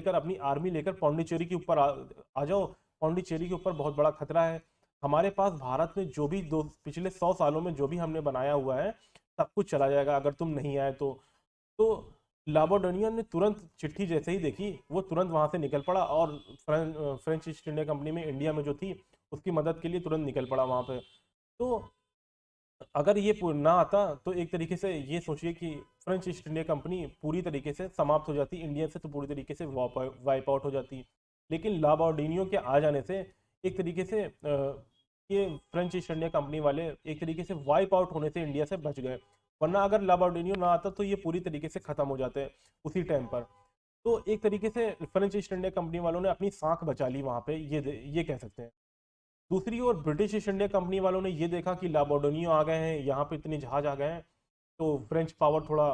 अपनी आर्मी लेकर पौंडीचेरी के ऊपर आ जाओ। पौंडीचेरी के ऊपर बहुत बड़ा खतरा है, हमारे पास भारत में जो भी दो पिछले 100 सालों में जो भी हमने बनाया हुआ है सब कुछ चला जाएगा अगर तुम नहीं आए तो लाबार्डोनियो ने तुरंत चिट्ठी जैसे ही देखी, वो तुरंत वहां से निकल पड़ा, और फ्रेंच ईस्ट इंडिया कंपनी में इंडिया में जो थी उसकी मदद के लिए तुरंत निकल पड़ा वहां पे। तो अगर ये ना आता तो एक तरीके से ये सोचिए कि फ्रेंच ईस्ट इंडिया कंपनी पूरी तरीके से समाप्त हो जाती, इंडिया से तो पूरी तरीके से वाइप आउट हो जाती। लेकिन लाबार्डिनियो के आ जाने से एक तरीके से ये फ्रेंच ईस्ट इंडिया कंपनी वाले एक तरीके से वाइप आउट होने से इंडिया से बच गए। वरना अगर लाबार्डिनियो ना आता तो ये पूरी तरीके से खत्म हो जाते उसी टाइम पर। तो एक तरीके से फ्रेंच ईस्ट इंडिया कंपनी वालों ने अपनी सांख बचा ली वहां पे, ये कह सकते हैं। दूसरी ओर ब्रिटिश ईस्ट इंडिया कंपनी वालों ने ये देखा कि लाबार्डोनियो आ गए हैं, यहाँ पे इतने जहाज आ गए हैं, तो फ्रेंच पावर थोड़ा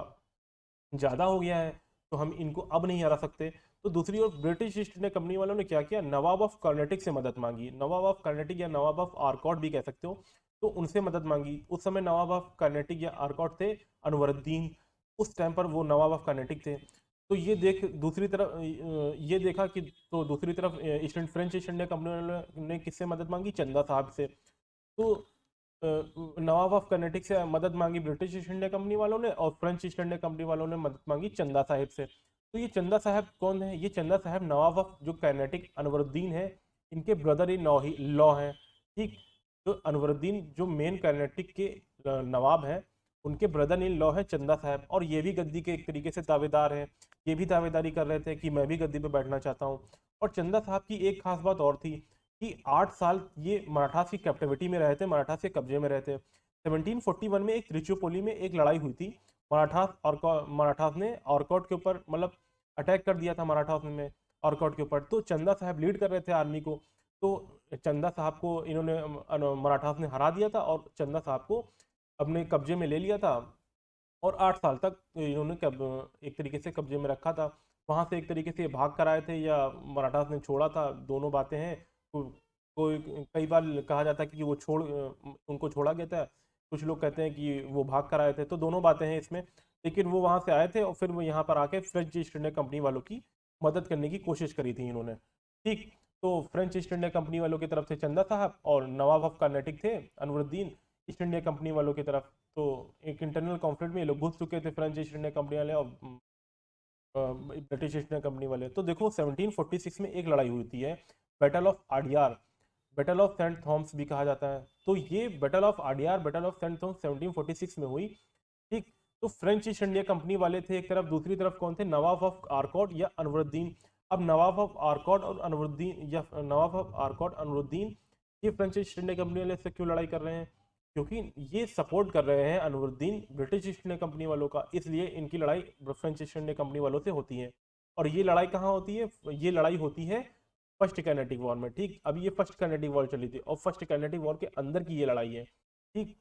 ज़्यादा हो गया है, तो हम इनको अब नहीं हरा सकते। तो दूसरी ओर ब्रिटिश ईस्ट इंडिया कंपनी वालों ने क्या किया, नवाब ऑफ कर्नाटक से मदद मांगी। नवाब ऑफ कर्नाटक या नवाब ऑफ आर्कॉट भी कह सकते हो, तो उनसे मदद मांगी। उस समय नवाब ऑफ कर्नाटक या आर्कॉट थे अनवरुद्दीन, उस टाइम पर वो नवाब ऑफ कर्नाटक थे। तो ये देखा कि, तो दूसरी तरफ फ्रेंच ईस्ट इंडिया कंपनी ने किससे मदद मांगी, चंदा साहब से। तो नवाब ऑफ कर्नाटक से मदद मांगी ब्रिटिश ईस्ट इंडिया कंपनी वालों ने, और फ्रेंच ईस्ट इंडिया कंपनी वालों ने मदद मांगी चंदा साहिब से। तो ये चंदा साहब कौन है, ये चंदा साहब नवाब ऑफ जो कर्नाटक अनवरुद्दीन है, इनके ब्रदर इन लॉ हैं। ठीक। तो अनवरुद्दीन जो मेन कर्नाटक के नवाब हैं, उनके ब्रदर इन लॉ है चंदा साहब, और ये भी गद्दी के एक तरीके से दावेदार हैं। ये भी दावेदारी कर रहे थे कि मैं भी गद्दी पे बैठना चाहता हूँ। और चंदा साहब की एक खास बात और थी कि 8 साल ये मराठास की कैप्टिविटी में रहे थे, मराठास के कब्जे में रहे थे। 1741 में एक त्रिचुपोली में एक लड़ाई हुई थी, मराठास ने ऑर्कॉट के ऊपर मतलब अटैक कर दिया था मराठास में ऑर्कॉट के ऊपर। तो चंदा साहब लीड कर रहे थे आर्मी को। तो चंदा साहब को इन्होंने मराठास ने हरा दिया था, और चंदा साहब को अपने कब्जे में ले लिया था, और 8 साल तक इन्होंने एक तरीके से कब्जे में रखा था। वहां से एक तरीके से ये भाग कर आए थे या मराठास ने छोड़ा था, दोनों बातें हैं। को, कोई कई बार कहा जाता है कि वो उनको छोड़ा गया था, कुछ लोग कहते हैं कि वो भाग कर आए थे, तो दोनों बातें हैं इसमें। लेकिन वो वहां से आए थे और फिर वो यहाँ पर आके फ्रेंच ईस्ट इंडिया कंपनी वालों की मदद करने की कोशिश करी थी इन्होंने। ठीक, तो फ्रेंच ईस्ट इंडिया कंपनी वालों की तरफ से चंदा साहब और नवाब ऑफ कर्नाटक थे अनवरुद्दीन ईस्ट इंडिया कंपनी वालों की तरफ। तो एक इंटरनल कॉन्फ्लिक्ट में ये लोग घुस चुके थे, फ्रेंच ईस्ट इंडिया कंपनी वाले और ब्रिटिश ईस्ट इंडिया कंपनी वाले। तो देखो 1746 में एक लड़ाई हुई है, battle of Adyar, battle of Saint Thomas भी कहा जाता है। तो ये battle of Adyar, battle of Saint Thomas 1746 में हुई। ठीक, तो फ्रेंच ईस्ट इंडिया कंपनी वाले थे एक तरफ, दूसरी तरफ कौन थे, नवाब ऑफ आरकॉट या अनवरुद्दीन। अब नवाब ऑफ आरकॉट और अनवरुद्दीन या नवाब ऑफ आरकॉट अनवरुद्दीन, ये फ्रेंच ईस्ट इंडिया कंपनी वाले से क्यों लड़ाई कर रहे हैं, क्योंकि ये सपोर्ट कर रहे हैं Anwaruddin British east India company वालों का, इसलिए इनकी लड़ाई फ्रेंच ईस्ट इंडिया कंपनी वालों से होती है। और ये लड़ाई कहाँ होती है, ये लड़ाई होती है फर्स्ट कर्नाटिक वॉर में। ठीक, अब ये फर्स्ट कर्नाटिक वॉर चली थी और फर्स्ट कर्नाटिक वॉर के अंदर की ये लड़ाई है। ठीक,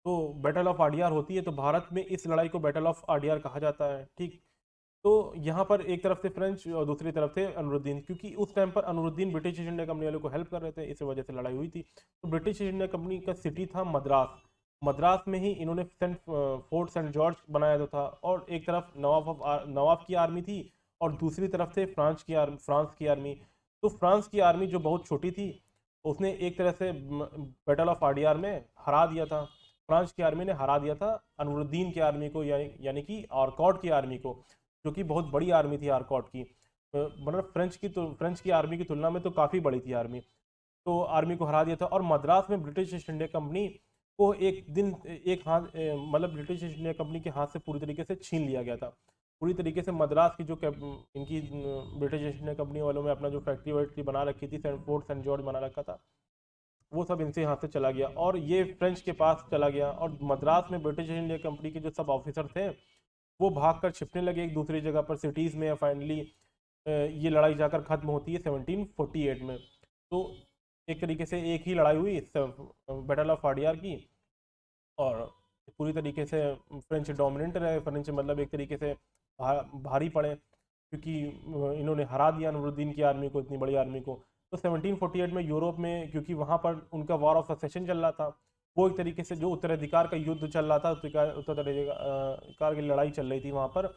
तो बैटल ऑफ आडियार होती है, तो भारत में इस लड़ाई को बैटल ऑफ आडियार कहा जाता है। ठीक, तो यहाँ पर एक तरफ से फ्रेंच और दूसरी तरफ से अनवरुद्दीन, क्योंकि उस टाइम पर Anwaruddin British east India company वालों को हेल्प कर रहे थे, इस वजह से लड़ाई हुई थी। तो ब्रिटिश ईस्ट इंडिया कंपनी का सिटी था मद्रास, मद्रास में ही इन्होंने फोर्ट सेंट जॉर्ज बनाया था। और एक तरफ नवाब की आर्मी थी और दूसरी तरफ से फ्रांस की आर्मी। तो फ्रांस की आर्मी जो बहुत छोटी थी, उसने एक तरह से बैटल ऑफ आडियार में हरा दिया था, फ्रांस की आर्मी ने हरा दिया था अनवरुद्दीन की आर्मी को, यानी कि आरकॉट की आर्मी को, जो कि बहुत बड़ी आर्मी थी आरकॉट की। मतलब फ्रेंच की आर्मी की तुलना में तो काफ़ी बड़ी थी आर्मी। तो आर्मी को हरा दिया था और मद्रास में ब्रिटिश ईस्ट इंडिया कंपनी को एक हाथ मतलब ब्रिटिश ईस्ट इंडिया कंपनी के हाथ से पूरी तरीके से छीन लिया गया था। पूरी तरीके से मद्रास की जो इनकी ब्रिटिश ईस्ट इंडिया कंपनी वालों में अपना जो फैक्ट्री वैक्ट्री बना रखी थी, फोर्ट सेंट जॉर्ज बना रखा था, वो सब इनसे हाथ से चला गया और ये फ्रेंच के पास चला गया। और मद्रास में ब्रिटिश इंडिया कंपनी के जो सब ऑफिसर थे, वो भागकर छिपने लगे एक दूसरी जगह पर सिटीज़ में। फाइनली ये लड़ाई जाकर ख़त्म होती है 1748 में। तो एक तरीके से एक ही लड़ाई हुई बैटल ऑफ आडियार की, और पूरी तरीके से फ्रेंच डोमिनेंट रहे। फ्रेंच मतलब एक तरीके से भारी पड़े, क्योंकि इन्होंने हरा दिया अनवरुद्दीन की आर्मी को, इतनी बड़ी आर्मी को। तो 1748 में यूरोप में, क्योंकि वहाँ पर उनका वॉर ऑफ सक्सेशन चल रहा था, वो एक तरीके से जो उत्तराधिकार का युद्ध चल रहा था, उत्तराधिकार की लड़ाई चल रही थी वहाँ पर,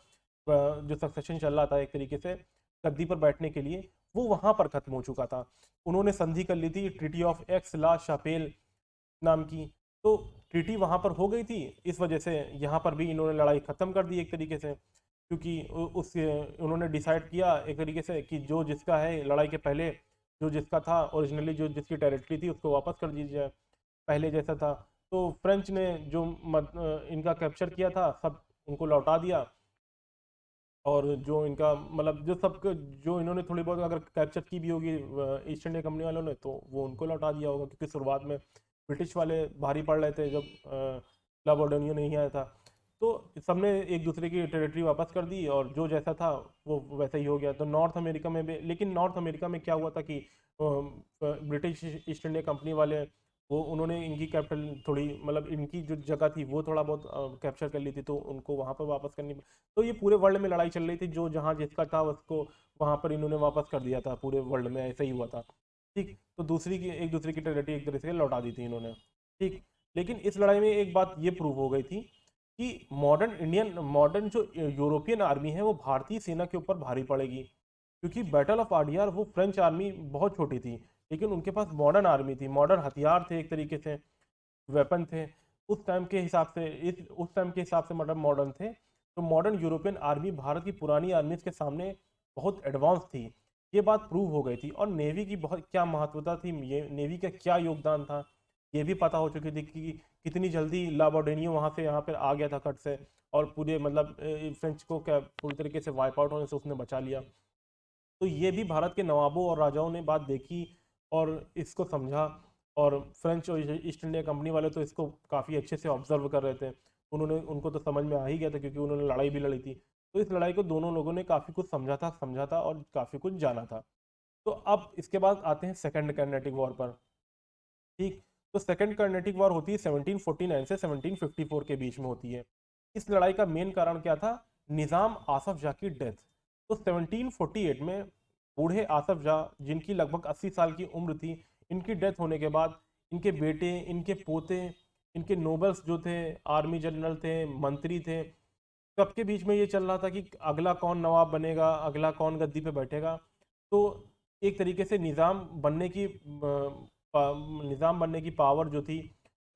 जो सक्सेशन चल रहा था एक तरीके से गद्दी पर बैठने के लिए, वो वहाँ पर ख़त्म हो चुका था। उन्होंने संधि कर ली थी ट्रीटी ऑफ एक्स ला शापेल नाम की। तो ट्रीटी वहाँ पर हो गई थी, इस वजह से यहाँ पर भी इन्होंने लड़ाई ख़त्म कर दी एक तरीके से, क्योंकि उन्होंने डिसाइड किया एक तरीके से कि जो जिसका है, लड़ाई के पहले जो जिसका था ओरिजिनली, जो जिसकी टेरिटरी थी, उसको वापस कर दी जाए पहले जैसा था। तो फ्रेंच ने जो इनका कैप्चर किया था, सब उनको लौटा दिया। और जो इनका मतलब जो इन्होंने थोड़ी बहुत अगर कैप्चर की भी होगी ईस्ट इंडिया कंपनी वालों ने, तो वो उनको लौटा दिया होगा, क्योंकि शुरुआत में ब्रिटिश वाले भारी पड़ रहे थे जब ला बॉर्डोनियो नहीं आया था। तो सबने एक दूसरे की टेरिटरी वापस कर दी और जो जैसा था वो वैसा ही हो गया। तो नॉर्थ अमेरिका में भी, लेकिन नॉर्थ अमेरिका में क्या हुआ था कि ब्रिटिश ईस्ट इंडिया कंपनी वाले, वो उन्होंने इनकी कैपिटल थोड़ी, मतलब इनकी जो जगह थी वो थोड़ा बहुत कैप्चर कर ली थी, तो उनको वहाँ पर वापस करनी। तो ये पूरे वर्ल्ड में लड़ाई चल रही थी, जो जहाँ जिसका था उसको वहाँ पर इन्होंने वापस कर दिया था, पूरे वर्ल्ड में ऐसा ही हुआ था। ठीक, तो एक दूसरे की टेरिटरी एक तरह से लौटा दी थी इन्होंने। ठीक, लेकिन इस लड़ाई में एक बात ये प्रूव हो गई थी कि मॉडर्न जो यूरोपियन आर्मी है, वो भारतीय सेना के ऊपर भारी पड़ेगी, क्योंकि बैटल ऑफ आडियार वो फ्रेंच आर्मी बहुत छोटी थी, लेकिन उनके पास मॉडर्न आर्मी थी, मॉडर्न हथियार थे, एक तरीके से वेपन थे उस टाइम के हिसाब से, उस टाइम के हिसाब से मतलब मॉडर्न थे। तो मॉडर्न यूरोपियन आर्मी भारत की पुरानी आर्मी के सामने बहुत एडवांस थी, ये बात प्रूव हो गई थी। और नेवी की बहुत क्या महत्वता थी, ये नेवी का क्या योगदान था, ये भी पता हो चुकी थी कि कितनी जल्दी ला बॉर्डेनियो वहाँ से यहाँ पर आ गया था कट से, और पूरे मतलब फ्रेंच को क्या पूरी तरीके से वाइप आउट होने से उसने बचा लिया। तो ये भी भारत के नवाबों और राजाओं ने बात देखी और इसको समझा, और फ्रेंच और ईस्ट इंडिया कंपनी वाले तो इसको काफ़ी अच्छे से ऑब्जर्व कर रहे थे। उनको तो समझ में आ ही गया था, क्योंकि उन्होंने लड़ाई भी लड़ी थी। तो इस लड़ाई को दोनों लोगों ने काफ़ी कुछ समझा था और काफ़ी कुछ जाना था। तो अब इसके बाद आते हैं सेकेंड कर्नेटिक वॉर पर। ठीक, तो सेकेंड कर्नेटिक वॉर होती है 1749 से 1754 के बीच में होती है। इस लड़ाई का मेन कारण क्या था, निज़ाम आसफ जाह की डेथ। तो 1748 में बूढ़े आसफ जाह, जिनकी लगभग 80 साल की उम्र थी, इनकी डेथ होने के बाद इनके बेटे, इनके पोते, इनके नोबल्स जो थे, आर्मी जनरल थे, मंत्री थे, सबके बीच में ये चल रहा था कि अगला कौन नवाब बनेगा, अगला कौन गद्दी पे बैठेगा। तो एक तरीके से निज़ाम बनने की पावर जो थी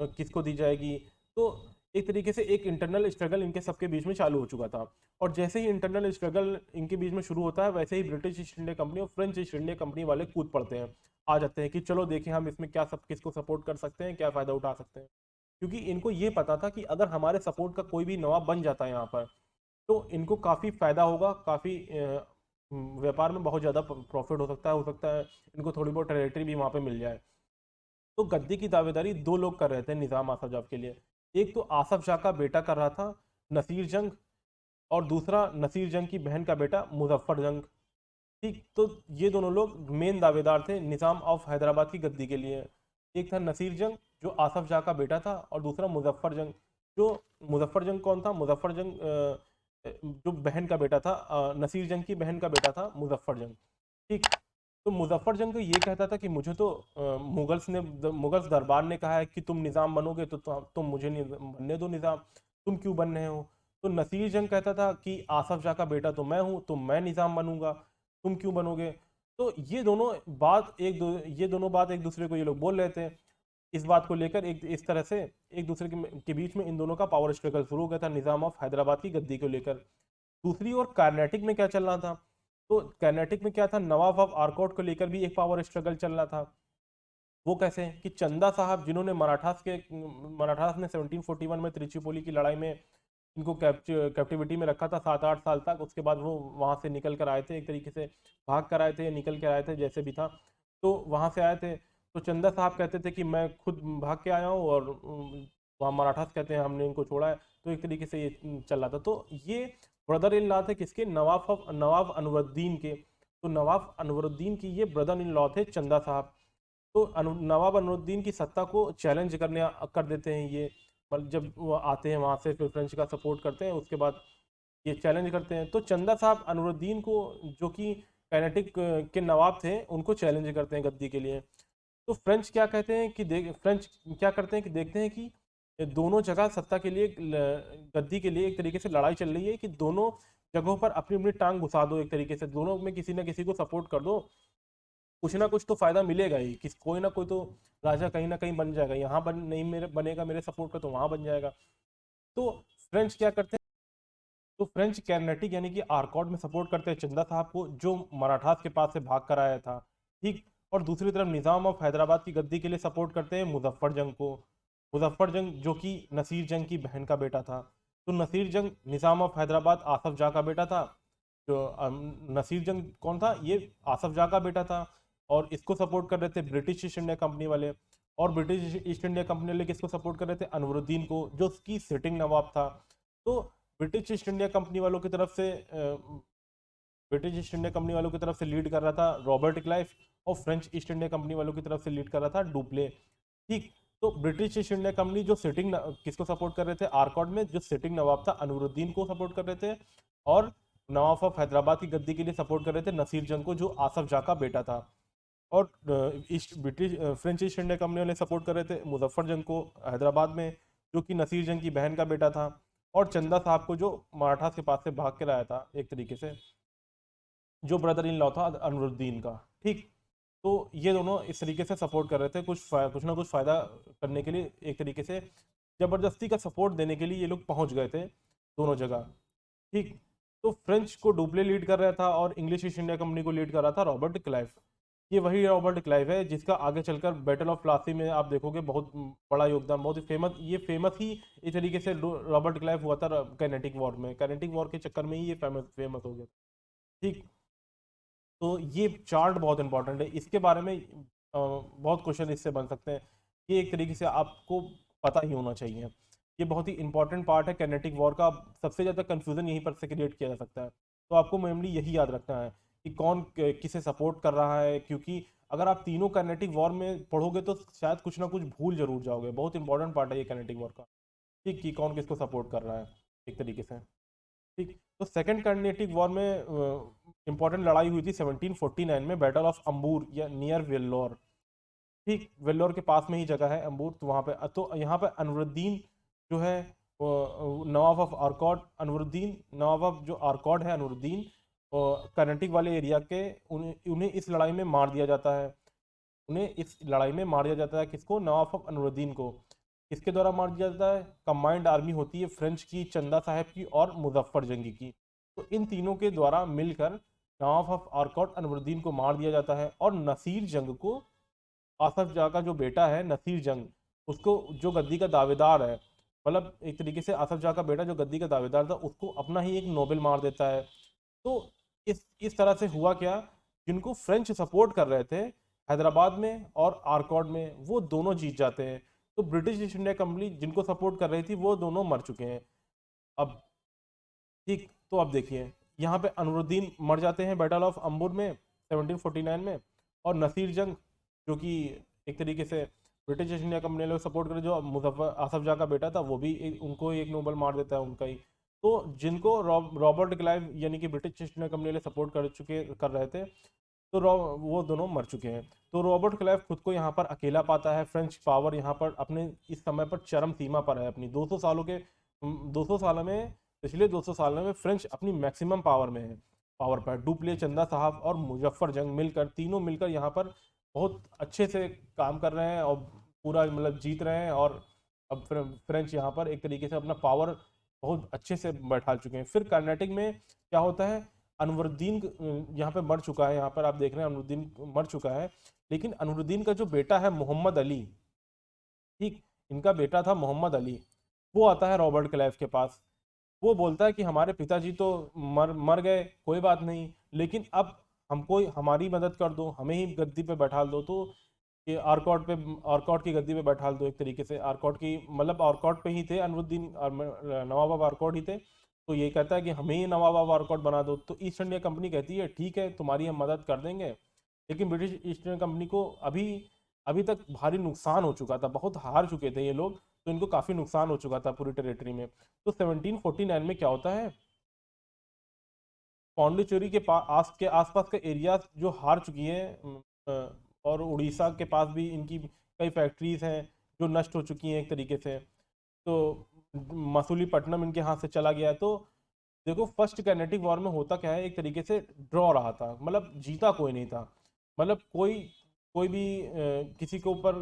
किसको दी जाएगी। तो एक तरीके से एक इंटरनल स्ट्रगल इनके सबके बीच में चालू हो चुका था। और जैसे ही इंटरनल स्ट्रगल इनके बीच में शुरू होता है, वैसे ही ब्रिटिश ईस्ट इंडिया कंपनी और फ्रेंच ईस्ट इंडिया कंपनी वाले कूद पड़ते हैं, आ जाते हैं कि चलो देखें हम इसमें क्या सब किसको सपोर्ट कर सकते हैं, क्या फ़ायदा उठा सकते हैं। क्योंकि इनको ये पता था कि अगर हमारे सपोर्ट का कोई भी नवाब बन जाता है यहाँ पर, तो इनको काफ़ी फ़ायदा होगा, काफ़ी व्यापार में बहुत ज़्यादा प्रॉफिट हो सकता है इनको थोड़ी बहुत टेरिटरी भी वहाँ पे मिल जाए। तो गद्दी की दावेदारी दो लोग कर रहे थे निज़ाम आसफ जाह के लिए। एक तो आसफ जाह का बेटा कर रहा था, नसीर जंग, और दूसरा नसीर जंग की बहन का बेटा मुजफ्फर जंग। ठीक, तो ये दोनों लोग मेन दावेदार थे निज़ाम ऑफ हैदराबाद की गद्दी के लिए। एक था नसीर जंग जो आसफ जाह का बेटा था, और दूसरा मुजफ्फर जंग। जो मुजफ्फर जंग कौन था? मुजफ्फर जंग जो बहन का बेटा था, नसीर जंग की बहन का बेटा था मुजफ्फर जंग। ठीक, तो मुजफ्फर जंग तो ये कहता था कि मुझे तो मुगल्स दरबार ने कहा है कि तुम निज़ाम बनोगे, तो तुम मुझे नहीं बनने दो निज़ाम, तुम क्यों बन रहे हो? तो नसीर जंग कहता था कि आसफ जाह का बेटा तो मैं हूँ, तो मैं निज़ाम बनूंगा, तुम क्यों बनोगे? तो ये दोनों बात एक दूसरे को ये लोग बोल रहे थे। इस बात को लेकर एक इस तरह से एक दूसरे के बीच में इन दोनों का पावर स्ट्रगल शुरू हो गया था निज़ाम ऑफ हैदराबाद की गद्दी को लेकर। दूसरी ओर कर्नाटक में क्या चल रहा था? तो कर्नाटक में क्या था, नवाब ऑफ आर्कॉट को लेकर भी एक पावर स्ट्रगल चल रहा था। वो कैसे कि चंदा साहब, जिन्होंने मराठास ने 1741 में त्रिचुपोली की लड़ाई में इनको कैप्टिविटी में रखा था 7-8 साल तक। उसके बाद वो वहां से निकल कर आए थे, एक तरीके से भाग कर आए थे या निकल कर आए थे, जैसे भी था। तो वहां से आए थे, तो चंदा साहब कहते थे कि मैं खुद भाग के आया हूँ, और वहाँ मराठास कहते हैं हमने इनको छोड़ा है। तो एक तरीके से ये चल रहा था। तो ये ब्रदर इन लॉ थे किसके? नवाब अनवरुद्दीन के। तो नवाब अनवरुद्दीन की ये ब्रदर इन लॉ थे चंदा साहब। तो नवाब अनवरुद्दीन की सत्ता को चैलेंज कर देते हैं ये। मतलब जब वो आते हैं वहाँ से, फिर फ्रेंच का सपोर्ट करते हैं, उसके बाद ये चैलेंज करते हैं। तो चंदा साहब अनवरुद्दीन को, जो कि कर्नाटक के नवाब थे, उनको चैलेंज करते हैं गद्दी के लिए। तो फ्रेंच क्या करते हैं कि देखते हैं कि दोनों जगह सत्ता के लिए, गद्दी के लिए एक तरीके से लड़ाई चल रही है, कि दोनों जगहों पर अपनी अपनी टांग घुसा दो, एक तरीके से दोनों में किसी ना किसी को सपोर्ट कर दो, कुछ ना कुछ तो फायदा मिलेगा ही, किस कोई ना कोई तो राजा कहीं ना कहीं बन जाएगा, यहाँ बन नहीं मेरे बनेगा मेरे सपोर्ट का, तो वहां बन जाएगा। तो फ्रेंच क्या करते हैं? तो फ्रेंच कैरनेटिक यानी कि आर्कॉट में सपोर्ट करते हैं चंदा साहब को, जो मराठास के पास से भाग कर आया था। ठीक, और दूसरी तरफ निज़ाम ऑफ हैदराबाद की गद्दी के लिए सपोर्ट करते हैं मुजफ्फर जंग को। मुजफ्फर जंग जो कि नसीर जंग की बहन का बेटा था। तो नसीर जंग निज़ाम ऑफ हैदराबाद आसफ जाह का बेटा था। जो नसीर जंग कौन था? ये आसफ जाह का बेटा था। और इसको सपोर्ट कर रहे थे ब्रिटिश ईस्ट इंडिया कंपनी वाले। और ब्रिटिश ईस्ट इंडिया कंपनी वाले किसको सपोर्ट कर रहे थे? अनवरुद्दीन को, जो उसकी सिटिंग नवाब था। तो ब्रिटिश ईस्ट इंडिया कंपनी वालों की तरफ से ब्रिटिश ईस्ट इंडिया कंपनी वालों की तरफ से लीड कर रहा था रॉबर्ट क्लाइव, और फ्रेंच ईस्ट इंडिया कंपनी वालों की तरफ से लीड कर रहा था डुप्ले। ठीक, तो ब्रिटिश ईस्ट इंडिया कंपनी जो किसको सपोर्ट कर रहे थे? आर्कॉट में जो सिटिंग नवाब था अनवरुद्दीन को सपोर्ट कर रहे थे। और नवाब ऑफ हैदराबाद की गद्दी के लिए सपोर्ट कर रहे थे नसीर जंग को, जो आसफ जाह का बेटा था। और फ्रेंच ईस्ट इंडिया कंपनी वाले सपोर्ट कर रहे थे मुजफ्फर जंग को हैदराबाद में, जो कि नसीर जंग की बहन का बेटा था। और चंदा साहब को, जो मराठास के पास से भाग के लाया था एक तरीके से, जो ब्रदर इन लॉ था अनवरुद्दीन का। ठीक, तो ये दोनों इस तरीके से सपोर्ट कर रहे थे, कुछ ना कुछ फ़ायदा करने के लिए, एक तरीके से ज़बरदस्ती का सपोर्ट देने के लिए ये लोग पहुंच गए थे दोनों जगह। ठीक, तो फ्रेंच को डुप्ले लीड कर रहा था, और इंग्लिश ईस्ट इंडिया कंपनी को लीड कर रहा था रॉबर्ट क्लाइव। ये वही रॉबर्ट क्लाइव है जिसका आगे चलकर बैटल ऑफ प्लासी में आप देखोगे बहुत बड़ा योगदान, बहुत ही फेमस ही इस तरीके से रॉबर्ट क्लाइव हुआ था कैनेटिक वॉर में। कैनेटिक वॉर के चक्कर में ही ये फेमस हो गया। ठीक, तो ये चार्ट बहुत इंपॉर्टेंट है, इसके बारे में बहुत क्वेश्चन इससे बन सकते हैं। ये एक तरीके से आपको पता ही होना चाहिए। ये बहुत ही इंपॉर्टेंट पार्ट है कैनेटिक वॉर का। सबसे ज़्यादा कंफ्यूजन यहीं पर से क्रिएट किया जा सकता है। तो आपको मेनली यही याद रखना है कि कौन किसे सपोर्ट कर रहा है, क्योंकि अगर आप तीनों कैनेटिक वॉर में पढ़ोगे तो शायद कुछ ना कुछ भूल जरूर जाओगे। बहुत इंपॉर्टेंट पार्ट है ये कैनेटिक वॉर का, ठीक, कि कौन किसको सपोर्ट कर रहा है एक तरीके से। ठीक, तो सेकंड कर्नेटिक वॉर में इंपॉर्टेंट लड़ाई हुई थी 1749 में, बैटल ऑफ अंबूर या नियर वेल्लोर। ठीक, वेल्लोर के पास में ही जगह है अंबूर। तो वहाँ पे, तो यहाँ पे अनवरुद्दीन जो है नवाब ऑफ आर्कॉट अनवरुद्दीन, नवाब ऑफ जो आर्कॉट है अनवरुद्दीन, और कर्नाटक वाले एरिया के, उन्हें इस लड़ाई में मार दिया जाता है। उन्हें इस लड़ाई में मार दिया जाता है, किसको? नवाब ऑफ अनवरुद्दीन को। किसके द्वारा मार दिया जाता है? कंबाइंड आर्मी होती है फ्रेंच की, चंदा साहब की और मुजफ्फर जंगी की। तो इन तीनों के द्वारा मिलकर नवाब ऑफ आर्कॉट अनवरुद्दीन को मार दिया जाता है, और नसीर जंग को, आसफ जाह का जो बेटा है नसीर जंग, उसको, जो गद्दी का दावेदार है, मतलब एक तरीके से आसफ जाह का बेटा जो गद्दी का दावेदार था, उसको अपना ही एक नोबेल मार देता है। तो इस तरह से हुआ क्या, जिनको फ्रेंच सपोर्ट कर रहे थे हैदराबाद में और आर्कॉट में, वो दोनों जीत जाते हैं। तो ब्रिटिश ईस्ट इंडिया कंपनी जिनको सपोर्ट कर रही थी वो दोनों मर चुके हैं। अब ठीक, तो अब देखिए यहाँ पे अनवरुद्दीन मर जाते हैं बैटल ऑफ अंबुर में 1749 में, और नसीर जंग, जो कि एक तरीके से ब्रिटिश ईस्ट इंडिया कंपनी लोग सपोर्ट करे, जो मुजफ्फर आसफ जाह का बेटा था, वो भी उनको एक नोबल मार देता है उनका ही। तो जिनको रॉबर्ट क्लाइव यानी कि British east India company support कर रहे थे, तो वो दोनों मर चुके हैं। तो रॉबर्ट क्लाइव खुद को यहाँ पर अकेला पाता है। फ्रेंच पावर यहाँ पर अपने इस समय पर चरम सीमा पर है, अपनी 200 सालों के 200 साल में, पिछले 200 सालों में फ्रेंच अपनी मैक्सिमम पावर में है, पावर पर। डुप्ले, चंदा साहब और मुजफ्फर जंग मिलकर, तीनों मिलकर यहाँ पर बहुत अच्छे से काम कर रहे हैं और पूरा मतलब जीत रहे हैं। और अब फ्रेंच यहाँ पर एक तरीके से अपना पावर बहुत अच्छे से बैठा चुके हैं। फिर कर्नाटक में क्या होता है, अनवरुद्दीन यहाँ पे मर चुका है, यहाँ पर आप देख रहे हैं अनवरुद्दीन मर चुका है, लेकिन अनवरुद्दीन का जो बेटा है मोहम्मद अली, ठीक, इनका बेटा था मोहम्मद अली, वो आता है रॉबर्ट क्लाइव के पास। वो बोलता है कि हमारे पिताजी तो मर मर गए, कोई बात नहीं, लेकिन अब हमको हमारी मदद कर दो, हमें ही गद्दी पे बैठा दो। तो ये आर्कॉट की गद्दी पे बैठा दो, एक तरीके से आर्कॉट की, मतलब आर्कॉट पे ही थे अनवरुद्दीन, नवाब ऑफ आर्कॉट ही थे। तो ये कहता है कि हमें ही नवाब ऑफ आर्कॉट बना दो। तो ईस्ट इंडिया कंपनी कहती है ठीक है, तुम्हारी हम मदद कर देंगे, लेकिन ब्रिटिश ईस्ट इंडिया कंपनी को अभी अभी तक भारी नुकसान हो चुका था, बहुत हार चुके थे ये लोग, तो इनको काफ़ी नुकसान हो चुका था पूरी टेरिटरी में। तो 1749 में क्या होता है, पौंडीचेरी के आसपास के एरिया जो हार चुकी हैं, और उड़ीसा के पास भी इनकी कई फैक्ट्रीज हैं जो नष्ट हो चुकी हैं एक तरीके से। तो मसूलीपट्टनम इनके हाथ से चला गया है। तो देखो फर्स्ट कैनेटिक वॉर में होता क्या है, एक तरीके से ड्रॉ रहा था, मतलब जीता कोई नहीं था, मतलब कोई कोई भी किसी के ऊपर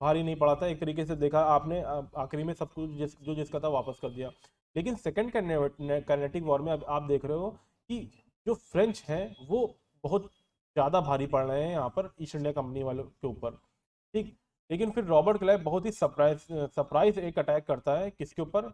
भारी नहीं पड़ा था, एक तरीके से देखा आपने, आखिरी में सब कुछ जो जिसका था वापस कर दिया। लेकिन सेकंड कैनेटिक वॉर में अब आप देख रहे हो कि जो फ्रेंच हैं वो बहुत ज़्यादा भारी पड़ रहे हैं यहाँ पर ईस्ट इंडिया कंपनी वालों के ऊपर, ठीक। लेकिन फिर रॉबर्ट क्लाइव बहुत ही सरप्राइज एक अटैक करता है, किसके ऊपर?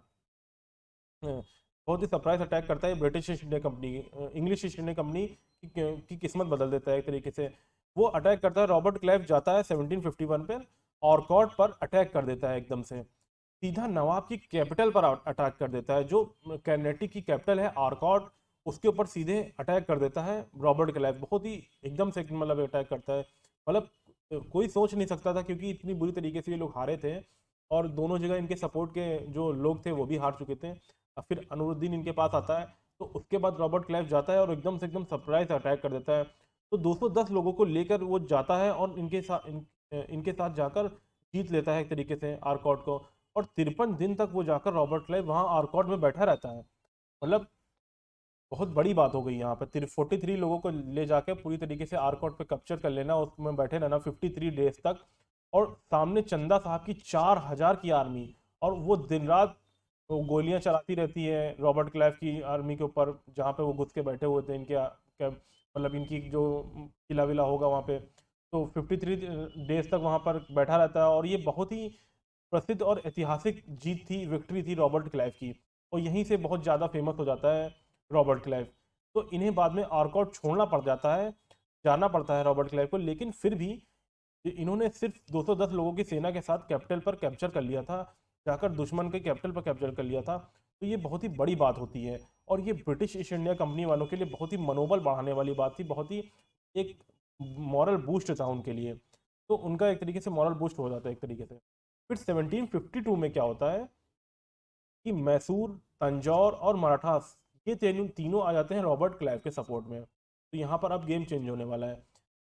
बहुत ही सरप्राइज अटैक करता है British east India company, English east India company की किस्मत बदल देता है एक तरीके से। वो अटैक करता है, रॉबर्ट क्लाइव जाता है 1751 पे, ऑरकॉट पर अटैक कर देता है एकदम से, सीधा नवाब की कैपिटल पर अटैक कर देता है, जो कर्नाटक की कैपिटल है आर्कॉट, उसके ऊपर सीधे अटैक कर देता है रॉबर्ट क्लाइव। बहुत ही एकदम से मतलब अटैक करता है, मतलब कोई सोच नहीं सकता था, क्योंकि इतनी बुरी तरीके से ये लोग हारे थे, और दोनों जगह इनके सपोर्ट के जो लोग थे वो भी हार चुके थे। अब फिर अनवरुद्दीन इनके पास आता है, तो उसके बाद रॉबर्ट क्लाइव जाता है और एकदम सरप्राइज अटैक कर देता है। तो 210 लोगों को लेकर वो जाता है और इनके साथ जाकर जीत लेता है एक तरीके से आर्कॉट को। और 53 दिन तक वो जाकर रॉबर्ट क्लाइव वहाँ आर्कॉट में बैठा रहता है, मतलब बहुत बड़ी बात हो गई यहाँ पर। 43 लोगों को ले जाकर पूरी तरीके से आर्कॉट पे कैप्चर कर लेना, उसमें बैठे रहना 53 डेज तक, और सामने चंदा साहब की 4000 की आर्मी, और वो दिन रात वो गोलियां चलाती रहती है रॉबर्ट क्लाइव की आर्मी के ऊपर, जहाँ पे वो घुस के बैठे हुए थे मतलब इनकी जो किला विला होगा वहाँ पे। तो 53 डेज तक वहाँ पर बैठा रहता है, और ये बहुत ही प्रसिद्ध और ऐतिहासिक जीत थी, विक्ट्री थी रॉबर्ट क्लाइव की, और यहीं से बहुत ज़्यादा फेमस हो जाता है रॉबर्ट क्लाइव। तो इन्हें बाद में आर्कॉट छोड़ना पड़ जाता है, जाना पड़ता है रॉबर्ट क्लाइव को, लेकिन फिर भी इन्होंने सिर्फ 210 लोगों की सेना के साथ कैपिटल पर कैप्चर कर लिया था, जाकर दुश्मन के कैपिटल पर कैप्चर कर लिया था। तो ये बहुत ही बड़ी बात होती है, और ये ब्रिटिश ईस्ट इंडिया कंपनी वालों के लिए बहुत ही मनोबल बढ़ाने वाली बात थी, बहुत ही एक मॉरल बूस्ट था उनके लिए। तो उनका एक तरीके से मॉरल बूस्ट हो जाता है एक तरीके से। फिर 1752 में क्या होता है कि मैसूर, तंजौर और मराठास, ये तीनों आ जाते हैं रॉबर्ट क्लाइव के सपोर्ट में। तो यहाँ पर अब गेम चेंज होने वाला है,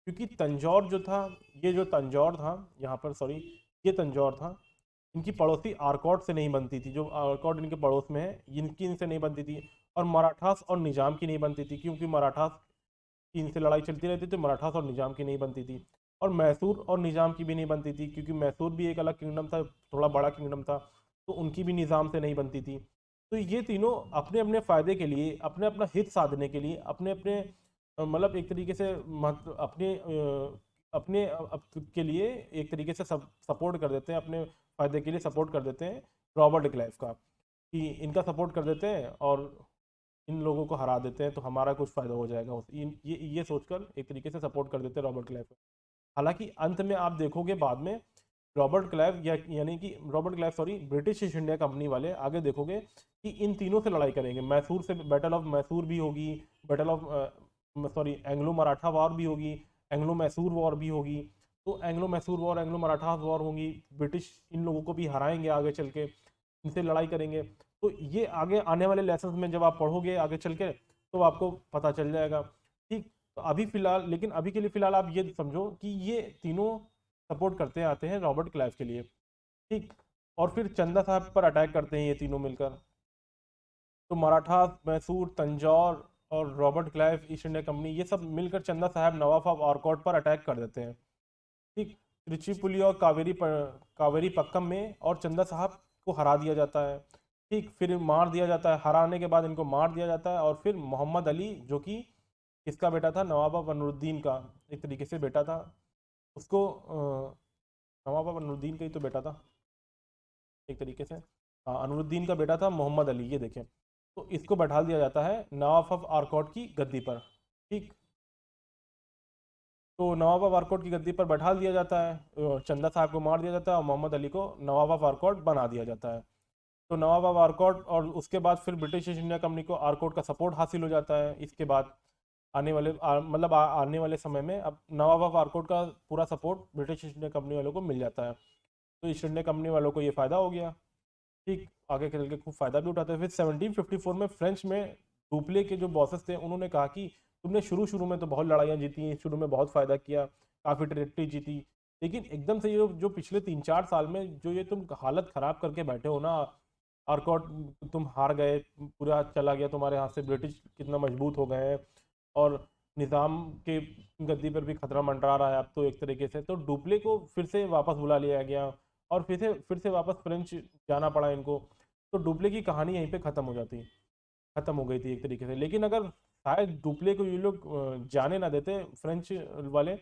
क्योंकि तंजौर जो था, ये जो तंजौर था यहाँ पर, सॉरी, ये तंजौर था, इनकी पड़ोसी आर्कॉट से नहीं बनती थी, जो आर्कॉट इनके पड़ोस में है, इनकी इनसे नहीं बनती थी। और मराठास और निजाम की नहीं बनती थी, क्योंकि मराठास की इनसे लड़ाई चलती रहती थी, मराठास और निजाम की नहीं बनती थी। और मैसूर और निजाम की भी नहीं बनती थी, क्योंकि मैसूर भी एक अलग किंगडम था, थोड़ा बड़ा किंगडम था, तो उनकी भी निजाम से नहीं बनती थी। तो ये तीनों अपने अपने फ़ायदे के लिए, अपने अपना हित साधने के लिए, अपने अपने मतलब एक तरीके से अपने के लिए एक तरीके से सब सपोर्ट कर देते हैं, अपने फ़ायदे के लिए सपोर्ट कर देते हैं रॉबर्ट क्लाइव का, कि इनका सपोर्ट कर देते हैं और इन लोगों को हरा देते हैं, तो हमारा कुछ फ़ायदा हो जाएगा ये सोचकर एक तरीके से सपोर्ट कर देते हैं रॉबर्ट क्लाइव को। हालांकि अंत में आप देखोगे बाद में रॉबर्ट क्लाइव यानी कि Robert Clive sorry British east India company वाले आगे देखोगे कि इन तीनों से लड़ाई करेंगे। मैसूर से बैटल ऑफ मैसूर भी होगी, battle of sorry Anglo Maratha war भी होगी, एंग्लो मैसूर वॉर भी होगी। तो Anglo Mysore war, Anglo Maratha war होंगी, ब्रिटिश इन लोगों को भी हराएंगे आगे चल के, इनसे लड़ाई करेंगे। तो ये आगे आने वाले लेसन में जब आप पढ़ोगे आगे चल के तो आपको पता चल जाएगा। ठीक, तो अभी फिलहाल, लेकिन अभी के लिए फिलहाल आप ये समझो कि ये तीनों सपोर्ट करते आते हैं रॉबर्ट क्लाइव के लिए। ठीक, और फिर चंदा साहब पर अटैक करते हैं ये तीनों मिलकर। तो मराठा, मैसूर, तंजौर और Robert Clive east India company, ये सब मिलकर चंदा साहब नवाब ऑफ आर्कॉट पर अटैक कर देते हैं। ठीक, त्रिचीपुली और कावेरी पक्कम में और चंदा साहब को हरा दिया जाता है। ठीक, फिर मार दिया जाता है, हराने के बाद इनको मार दिया जाता है। और फिर मोहम्मद अली, जो कि किसका बेटा था, नवाब अनवरुद्दीन का एक तरीके से बेटा था, उसको नवाब अनवरुद्दीन का ही तो बेटा था एक तरीके से। हाँ, अनवरुद्दीन का बेटा था मोहम्मद अली, ये देखें। तो इसको बैठा दिया जाता है नवाब ऑफ आर्कॉट की गद्दी पर। ठीक, तो नवाब ऑफ आर्कॉट की गद्दी पर बैठा दिया जाता है, चंदा साहब को मार दिया जाता है और मोहम्मद अली को नवाब ऑफ आर्कॉट बना दिया जाता है। तो नवाब ऑफ आर्कॉट, और उसके बाद फिर ब्रिटिश ईस्ट इंडिया कंपनी को आर्कॉट का सपोर्ट हासिल हो जाता है। इसके बाद आने वाले समय में अब नवाब ऑफ आर्कॉट का पूरा support British east India company वालों को मिल जाता है। तो ईस्ट इंडिया कंपनी वालों को ये फ़ायदा हो गया। ठीक, आगे चल के खूब फ़ायदा भी उठाते हैं। फिर 1754 में फ्रेंच में डुप्ले के जो बॉसेस थे उन्होंने कहा कि तुमने शुरू शुरू में तो बहुत लड़ाइयाँ जीती, शुरू में बहुत फ़ायदा किया, काफ़ी टेरिटरी जीती, लेकिन एकदम से ये जो पिछले 3-4 साल में जो ये तुम हालत ख़राब करके बैठे हो ना, आर्कॉट तुम हार गए, पूरा चला गया तुम्हारे हाथ से, ब्रिटिश कितना मजबूत हो गए हैं, और निज़ाम के गद्दी पर भी खतरा मंडरा रहा है अब तो एक तरीके से। तो डुप्ले को फिर से वापस बुला लिया गया और फिर से वापस फ्रेंच जाना पड़ा इनको। तो डुप्ले की कहानी यहीं पे ख़त्म हो गई थी एक तरीके से। लेकिन अगर शायद डुप्ले को ये लोग जाने ना देते फ्रेंच वाले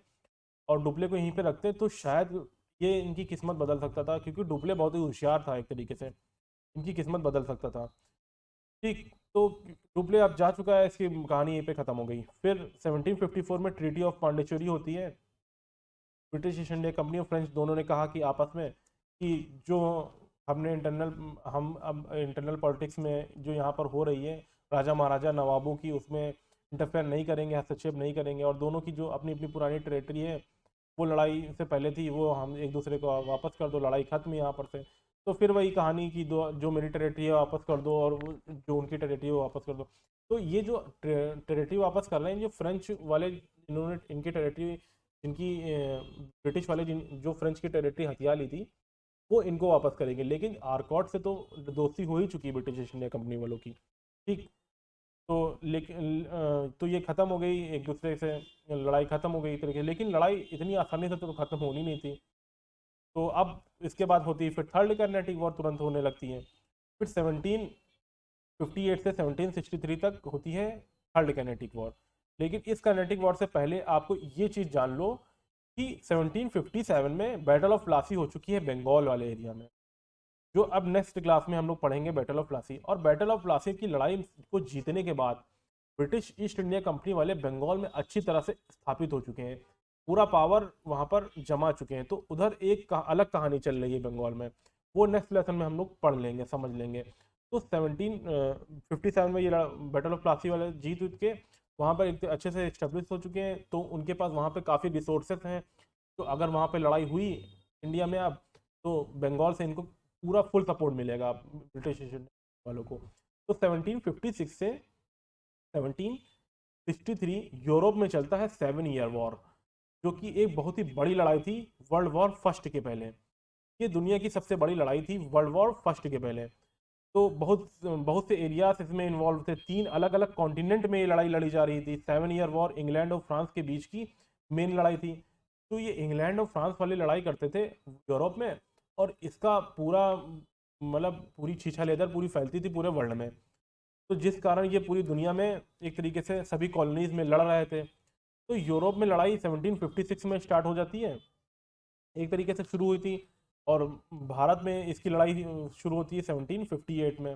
और डुप्ले को यहीं पे रखते, तो शायद ये इनकी किस्मत बदल सकता था, क्योंकि डुप्ले बहुत ही होशियार था एक तरीके से, इनकी किस्मत बदल सकता था। ठीक, तो डुप्ले अब जा चुका है, इसकी कहानी यहीं पे ख़त्म हो गई। फिर 1754 में ट्रीटी ऑफ पांडिचेरी होती है। ब्रिटिश ईस्ट इंडिया कंपनी और फ्रेंच दोनों ने कहा कि आपस में कि जो हम अब इंटरनल पॉलिटिक्स में जो यहाँ पर हो रही है राजा महाराजा नवाबों की, उसमें इंटरफेयर नहीं करेंगे, हस्तक्षेप नहीं करेंगे, और दोनों की जो अपनी अपनी पुरानी टेरिटरी है वो लड़ाई से पहले थी, वो हम एक दूसरे को वापस कर दो, लड़ाई खत्म यहाँ पर से। तो फिर वही कहानी की, दो जो मेरी टेरिटरी है वापस कर दो और जो उनकी टेरिटरी है वो वापस कर दो। तो ये जो टेरिटरी वापस कर रहे हैं, जो फ्रेंच वाले, इन्होंने इनकी टेरिटरी, जिनकी ब्रिटिश वाले जो फ्रेंच की टेरिटरी हथिया ली थी, वो इनको वापस करेंगे। लेकिन आर्कॉट से तो दोस्ती हो ही चुकी है ब्रिटिश ईस्ट इंडिया कंपनी वालों की। ठीक, तो लेकिन तो ये ख़त्म हो गई एक दूसरे से, लड़ाई ख़त्म हो गई एक तरीके से। लेकिन लड़ाई इतनी आसानी से तो ख़त्म होनी नहीं थी। तो अब इसके बाद होती है फिर थर्ड कर्नेटिक वॉर, तुरंत होने लगती है। फिर 1758 से 1763 तक होती है थर्ड कर्नेटिक वॉर। लेकिन इस कर्नेटिक वॉर से पहले आपको ये चीज़ जान लो कि 1757 में बैटल ऑफ प्लासी हो चुकी है बंगाल वाले एरिया में, जो अब नेक्स्ट क्लास में हम लोग पढ़ेंगे बैटल ऑफ प्लासी। और बैटल ऑफ प्लासी की लड़ाई को जीतने के बाद ब्रिटिश ईस्ट इंडिया कंपनी वाले बंगाल में अच्छी तरह से स्थापित हो चुके हैं, पूरा पावर वहाँ पर जमा चुके हैं। तो उधर एक अलग कहानी चल रही है बंगाल में, वो नेक्स्ट लेसन में हम लोग पढ़ लेंगे, समझ लेंगे। तो 1757 में ये बैटल ऑफ प्लासी वाले जीत उठ के वहाँ पर एक अच्छे से इस्टेब्लिश हो चुके हैं। तो उनके पास वहाँ पे काफ़ी रिसोर्सेस हैं, तो अगर वहाँ पे लड़ाई हुई इंडिया में अब, तो बंगाल से इनको पूरा फुल सपोर्ट मिलेगा ब्रिटिश वालों को। तो 1756 से 1763 यूरोप में चलता है 7 ईयर वॉर, जो कि एक बहुत ही बड़ी लड़ाई थी वर्ल्ड वॉर फर्स्ट के पहले। ये दुनिया की सबसे बड़ी लड़ाई थी वर्ल्ड वॉर फर्स्ट के पहले। तो बहुत बहुत से एरियाज इसमें इन्वॉल्व थे, 3 अलग अलग कॉन्टिनेंट में ये लड़ाई लड़ी जा रही थी। 7 ईयर वॉर इंग्लैंड और फ्रांस के बीच की मेन लड़ाई थी। तो ये इंग्लैंड और फ्रांस वाली लड़ाई करते थे यूरोप में, और इसका पूरा मतलब पूरी छीछा लेदर पूरी फैलती थी पूरे वर्ल्ड में। तो जिस कारण ये पूरी दुनिया में एक तरीके से सभी कॉलोनीज में लड़ रहे थे। तो यूरोप में लड़ाई 1756 में स्टार्ट हो जाती है, एक तरीके से शुरू हुई थी। और भारत में इसकी लड़ाई शुरू होती है 1758 में,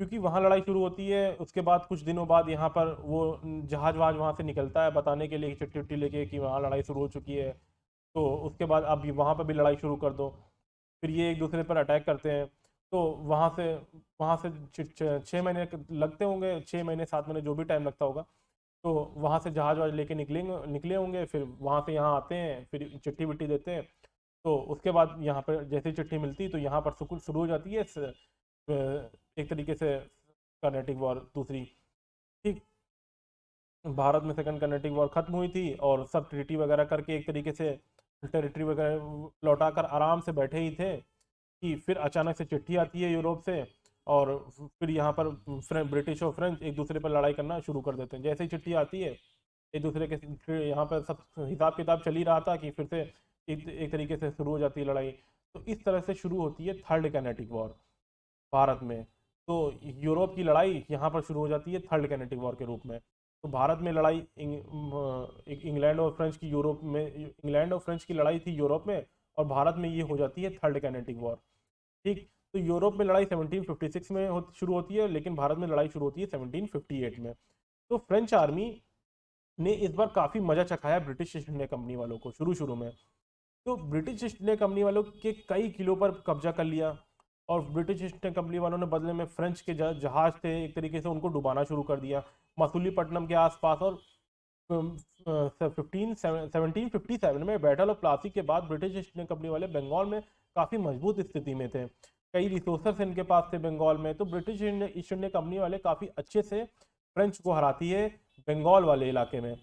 क्योंकि वहाँ लड़ाई शुरू होती है। उसके बाद कुछ दिनों बाद यहाँ पर वो जहाज वहाज वहाँ से निकलता है बताने के लिए, चिट्ठी उट्ठी लेके कि वहाँ लड़ाई शुरू हो चुकी है। तो उसके बाद अब वहाँ पर भी लड़ाई शुरू कर दो। फिर ये एक दूसरे पर अटैक करते हैं। तो वहाँ से 6 महीने लगते होंगे, 6 महीने 7 महीने जो भी टाइम लगता होगा। तो वहाँ से जहाज वहाज लेके निकले होंगे, फिर वहाँ से यहाँ आते हैं, फिर चिट्ठी विट्ठी देते हैं। तो उसके बाद यहाँ पर जैसे चिट्ठी मिलती तो यहाँ पर शुरू हो जाती है एक तरीके से कर्नेटिक वॉर दूसरी। ठीक, भारत में सेकंड कर्नेटिक वॉर खत्म हुई थी और सब ट्रीटी वगैरह करके एक तरीके से टेरिटरी वगैरह लौटाकर आराम से बैठे ही थे कि फिर अचानक से चिट्ठी आती है यूरोप से। और फिर यहाँ पर ब्रिटिश और फ्रेंच एक दूसरे पर लड़ाई करना शुरू कर देते हैं। जैसे ही चिट्ठी आती है एक दूसरे के यहाँ पर सब हिसाब किताब चल ही रहा था कि फिर से एक तरीके से शुरू हो जाती है लड़ाई। तो इस तरह से शुरू होती है थर्ड कैनेटिक वॉर भारत में। तो यूरोप की लड़ाई यहाँ पर शुरू हो जाती है थर्ड कैनेटिक वॉर के रूप में। तो भारत में लड़ाई इंग्लैंड और फ्रेंच की यूरोप में, इंग्लैंड और फ्रेंच की लड़ाई थी यूरोप में, और भारत में ये हो जाती है थर्ड कैनेटिक वॉर। ठीक, तो यूरोप में लड़ाई 1756 में शुरू होती है, लेकिन भारत में लड़ाई शुरू होती है 1758 में। तो फ्रेंच आर्मी ने इस बार काफ़ी मजा चखाया ब्रिटिश ईस्ट इंडिया कंपनी वालों को शुरू शुरू में। तो ब्रिटिश ईस्ट इंडिया कंपनी वालों के कई किलों पर कब्जा कर लिया, और ब्रिटिश ईस्ट इंडिया कंपनी वालों ने बदले में फ्रेंच के जहाज थे एक तरीके से उनको डुबाना शुरू कर दिया मसूलीपट्टनम के आसपास। और 1757 में बैटल ऑफ प्लासी के बाद ब्रिटिश ईस्ट इंडिया कंपनी वाले बंगाल में काफ़ी मजबूत स्थिति में थे, कई रिसोर्सेस इनके पास थे बंगाल में। तो ब्रिटिश ईस्ट इंडिया कंपनी वाले काफ़ी अच्छे से फ्रेंच को हराती है बंगाल वाले इलाके में।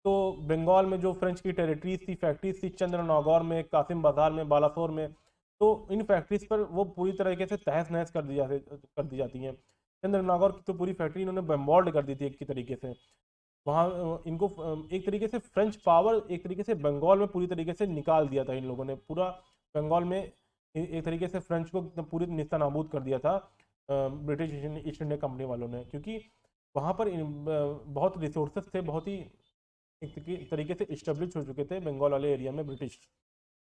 तो बंगाल में जो फ्रेंच की टेरिटरीज थी, फैक्ट्रीज थी चंद्रनौगौर में, कासिम बाजार में, बालासोर में, तो इन फैक्ट्रीज पर वो पूरी तरीके से तहस नहस कर दी जाती हैं। चंद्रनौगौर की तो पूरी फैक्ट्री इन्होंने बम्बॉल्ड कर दी थी एक तरीके से। वहाँ इनको एक तरीके से फ्रेंच पावर एक तरीके से बंगाल में पूरी तरीके से निकाल दिया था इन लोगों ने। पूरा बंगाल में एक तरीके से फ्रेंच को पूरी निस्ता नाबूद कर दिया था ब्रिटिश ईस्ट इंडिया कंपनी वालों ने, क्योंकि वहाँ पर बहुत रिसोर्सेस थे, बहुत ही एक तरीके से इस्टेब्लिश हो चुके थे बंगाल वाले एरिया में ब्रिटिश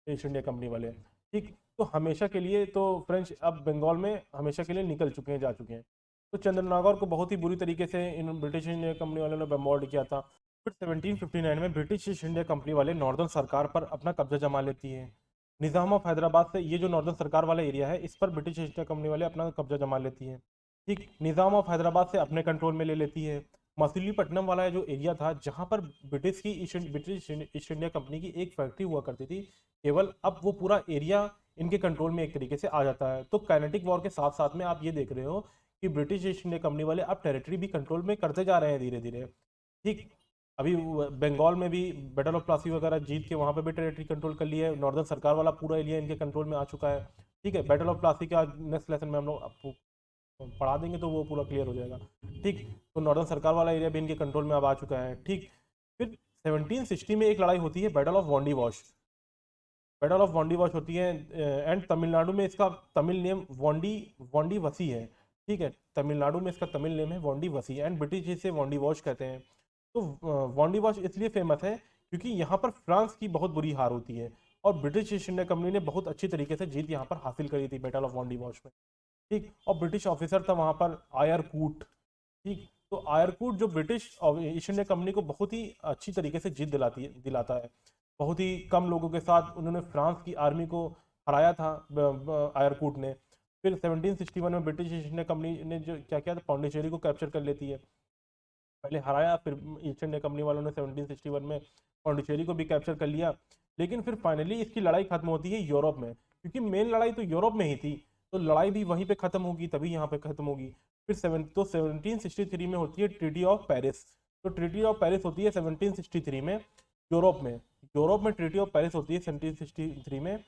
ईस्ट इंडिया कंपनी वाले। ठीक, तो हमेशा के लिए तो फ्रेंच अब बंगाल में हमेशा के लिए निकल चुके हैं, जा चुके हैं। तो चंद्रनौगौर को बहुत ही बुरी तरीके से इन ब्रिटिश इंडिया कंपनी वालों ने बम्बार्ड किया था। फिर 1759 में ब्रिटिश ईस्ट इंडिया कंपनी वाले नॉर्दर्न सरकार पर अपना कब्जा जमा लेती है। निज़ाम ऑफ हैदराबाद से ये जो नॉर्दर्न सरकार वाला एरिया है इस पर ब्रिटिश ईस्ट इंडिया कंपनी वाले अपना कब्जा जमा लेती है। ठीक, निज़ाम ऑफ हैदराबाद से अपने कंट्रोल में ले लेती है। मसूलीपट्टनम वाला जो एरिया था जहाँ पर ब्रिटिश ईस्ट इंडिया कंपनी की एक फैक्ट्री हुआ करती थी केवल, अब वो पूरा एरिया इनके कंट्रोल में एक तरीके से आ जाता है। तो काइनेटिक वॉर के साथ साथ में आप ये देख रहे हो कि ब्रिटिश ईस्ट इंडिया कंपनी वाले अब टेरिटरी भी कंट्रोल में करते जा रहे हैं धीरे धीरे। ठीक, अभी बंगाल में भी बैटल ऑफ प्लासी वगैरह जीत के वहाँ पे भी टेरिटरी कंट्रोल कर लिया है। नॉर्दर्न सरकार वाला पूरा एरिया इनके कंट्रोल में आ चुका है। ठीक है, बैटल ऑफ प्लासी का नेक्स्ट लेसन में हम लोग आपको पढ़ा देंगे तो वो पूरा क्लियर हो जाएगा। ठीक, तो नॉर्दर्न सरकार वाला एरिया भी इनके कंट्रोल में अब आ चुका है। ठीक, फिर 1760 में एक लड़ाई होती है battle of Wandiwash. Battle of Wandiwash होती है एंड तमिलनाडु में इसका तमिल नेम वांडी वसी है। ठीक है, तमिलनाडु में इसका तमिल नेम है वांडी वसी एंड ब्रिटिश इसे वांडी वॉश कहते हैं। तो वांडी वॉश इसलिए फेमस है क्योंकि यहाँ पर फ्रांस की बहुत बुरी हार होती है और ब्रिटिश ईस्ट इंडिया कंपनी ने बहुत अच्छी तरीके से जीत यहाँ पर हासिल करी थी बैटल ऑफ वांडी वॉश में। ठीक, और ब्रिटिश ऑफिसर था वहाँ पर आयरकूट। ठीक, तो आयरकूट जो ब्रिटिश ईस्ट इंडिया कंपनी को बहुत ही अच्छी तरीके से जीत दिलाता है। बहुत ही कम लोगों के साथ उन्होंने फ्रांस की आर्मी को हराया था आयरकूट ने। फिर 1761 में ब्रिटिश ईस्ट इंडिया कंपनी ने जो क्या किया था, पौंडीचेरी को कैप्चर कर लेती है। पहले हराया, फिर ईस्ट इंडिया कंपनी वालों ने 1761 में पौंडीचेरी को भी कैप्चर कर लिया। लेकिन फिर फाइनली इसकी लड़ाई खत्म होती है यूरोप में, क्योंकि मेन लड़ाई तो यूरोप में ही थी, तो लड़ाई भी वहीं पे खत्म होगी, तभी यहाँ पे खत्म होगी। फिर 1763 में होती है ट्रीटी ऑफ पेरिस। तो ट्रीटी ऑफ पेरिस होती है 1763 में यूरोप में। यूरोप में ट्रीटी ऑफ पेरिस होती है 1763 में।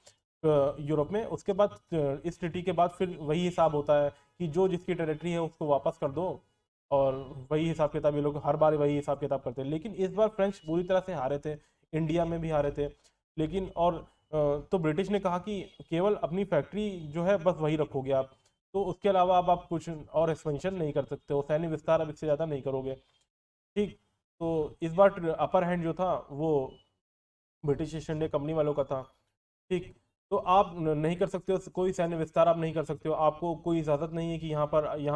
यूरोप में। उसके बाद इस ट्रीटी के बाद फिर वही हिसाब होता है कि जो जिसकी टेरिटरी है उसको वापस कर दो, और वही हिसाब किताब ये लोग हर बार वही हिसाब किताब करते हैं। लेकिन इस बार फ्रेंच बुरी तरह से हारे थे, इंडिया में भी हारे थे। लेकिन और तो ब्रिटिश ने कहा कि केवल अपनी फैक्ट्री जो है बस वही रखोगे आप, तो उसके अलावा अब आप कुछ और एक्सपेंशन नहीं कर सकते हो, सैन्य विस्तार अब इससे ज़्यादा नहीं करोगे। ठीक। तो इस बार अपर हैंड जो था वो ब्रिटिश ईस्ट इंडिया कंपनी वालों का था। ठीक। तो आप नहीं कर सकते हो, कोई सैन्य विस्तार आप नहीं कर सकते हो, आपको कोई इजाज़त नहीं है कि यहाँ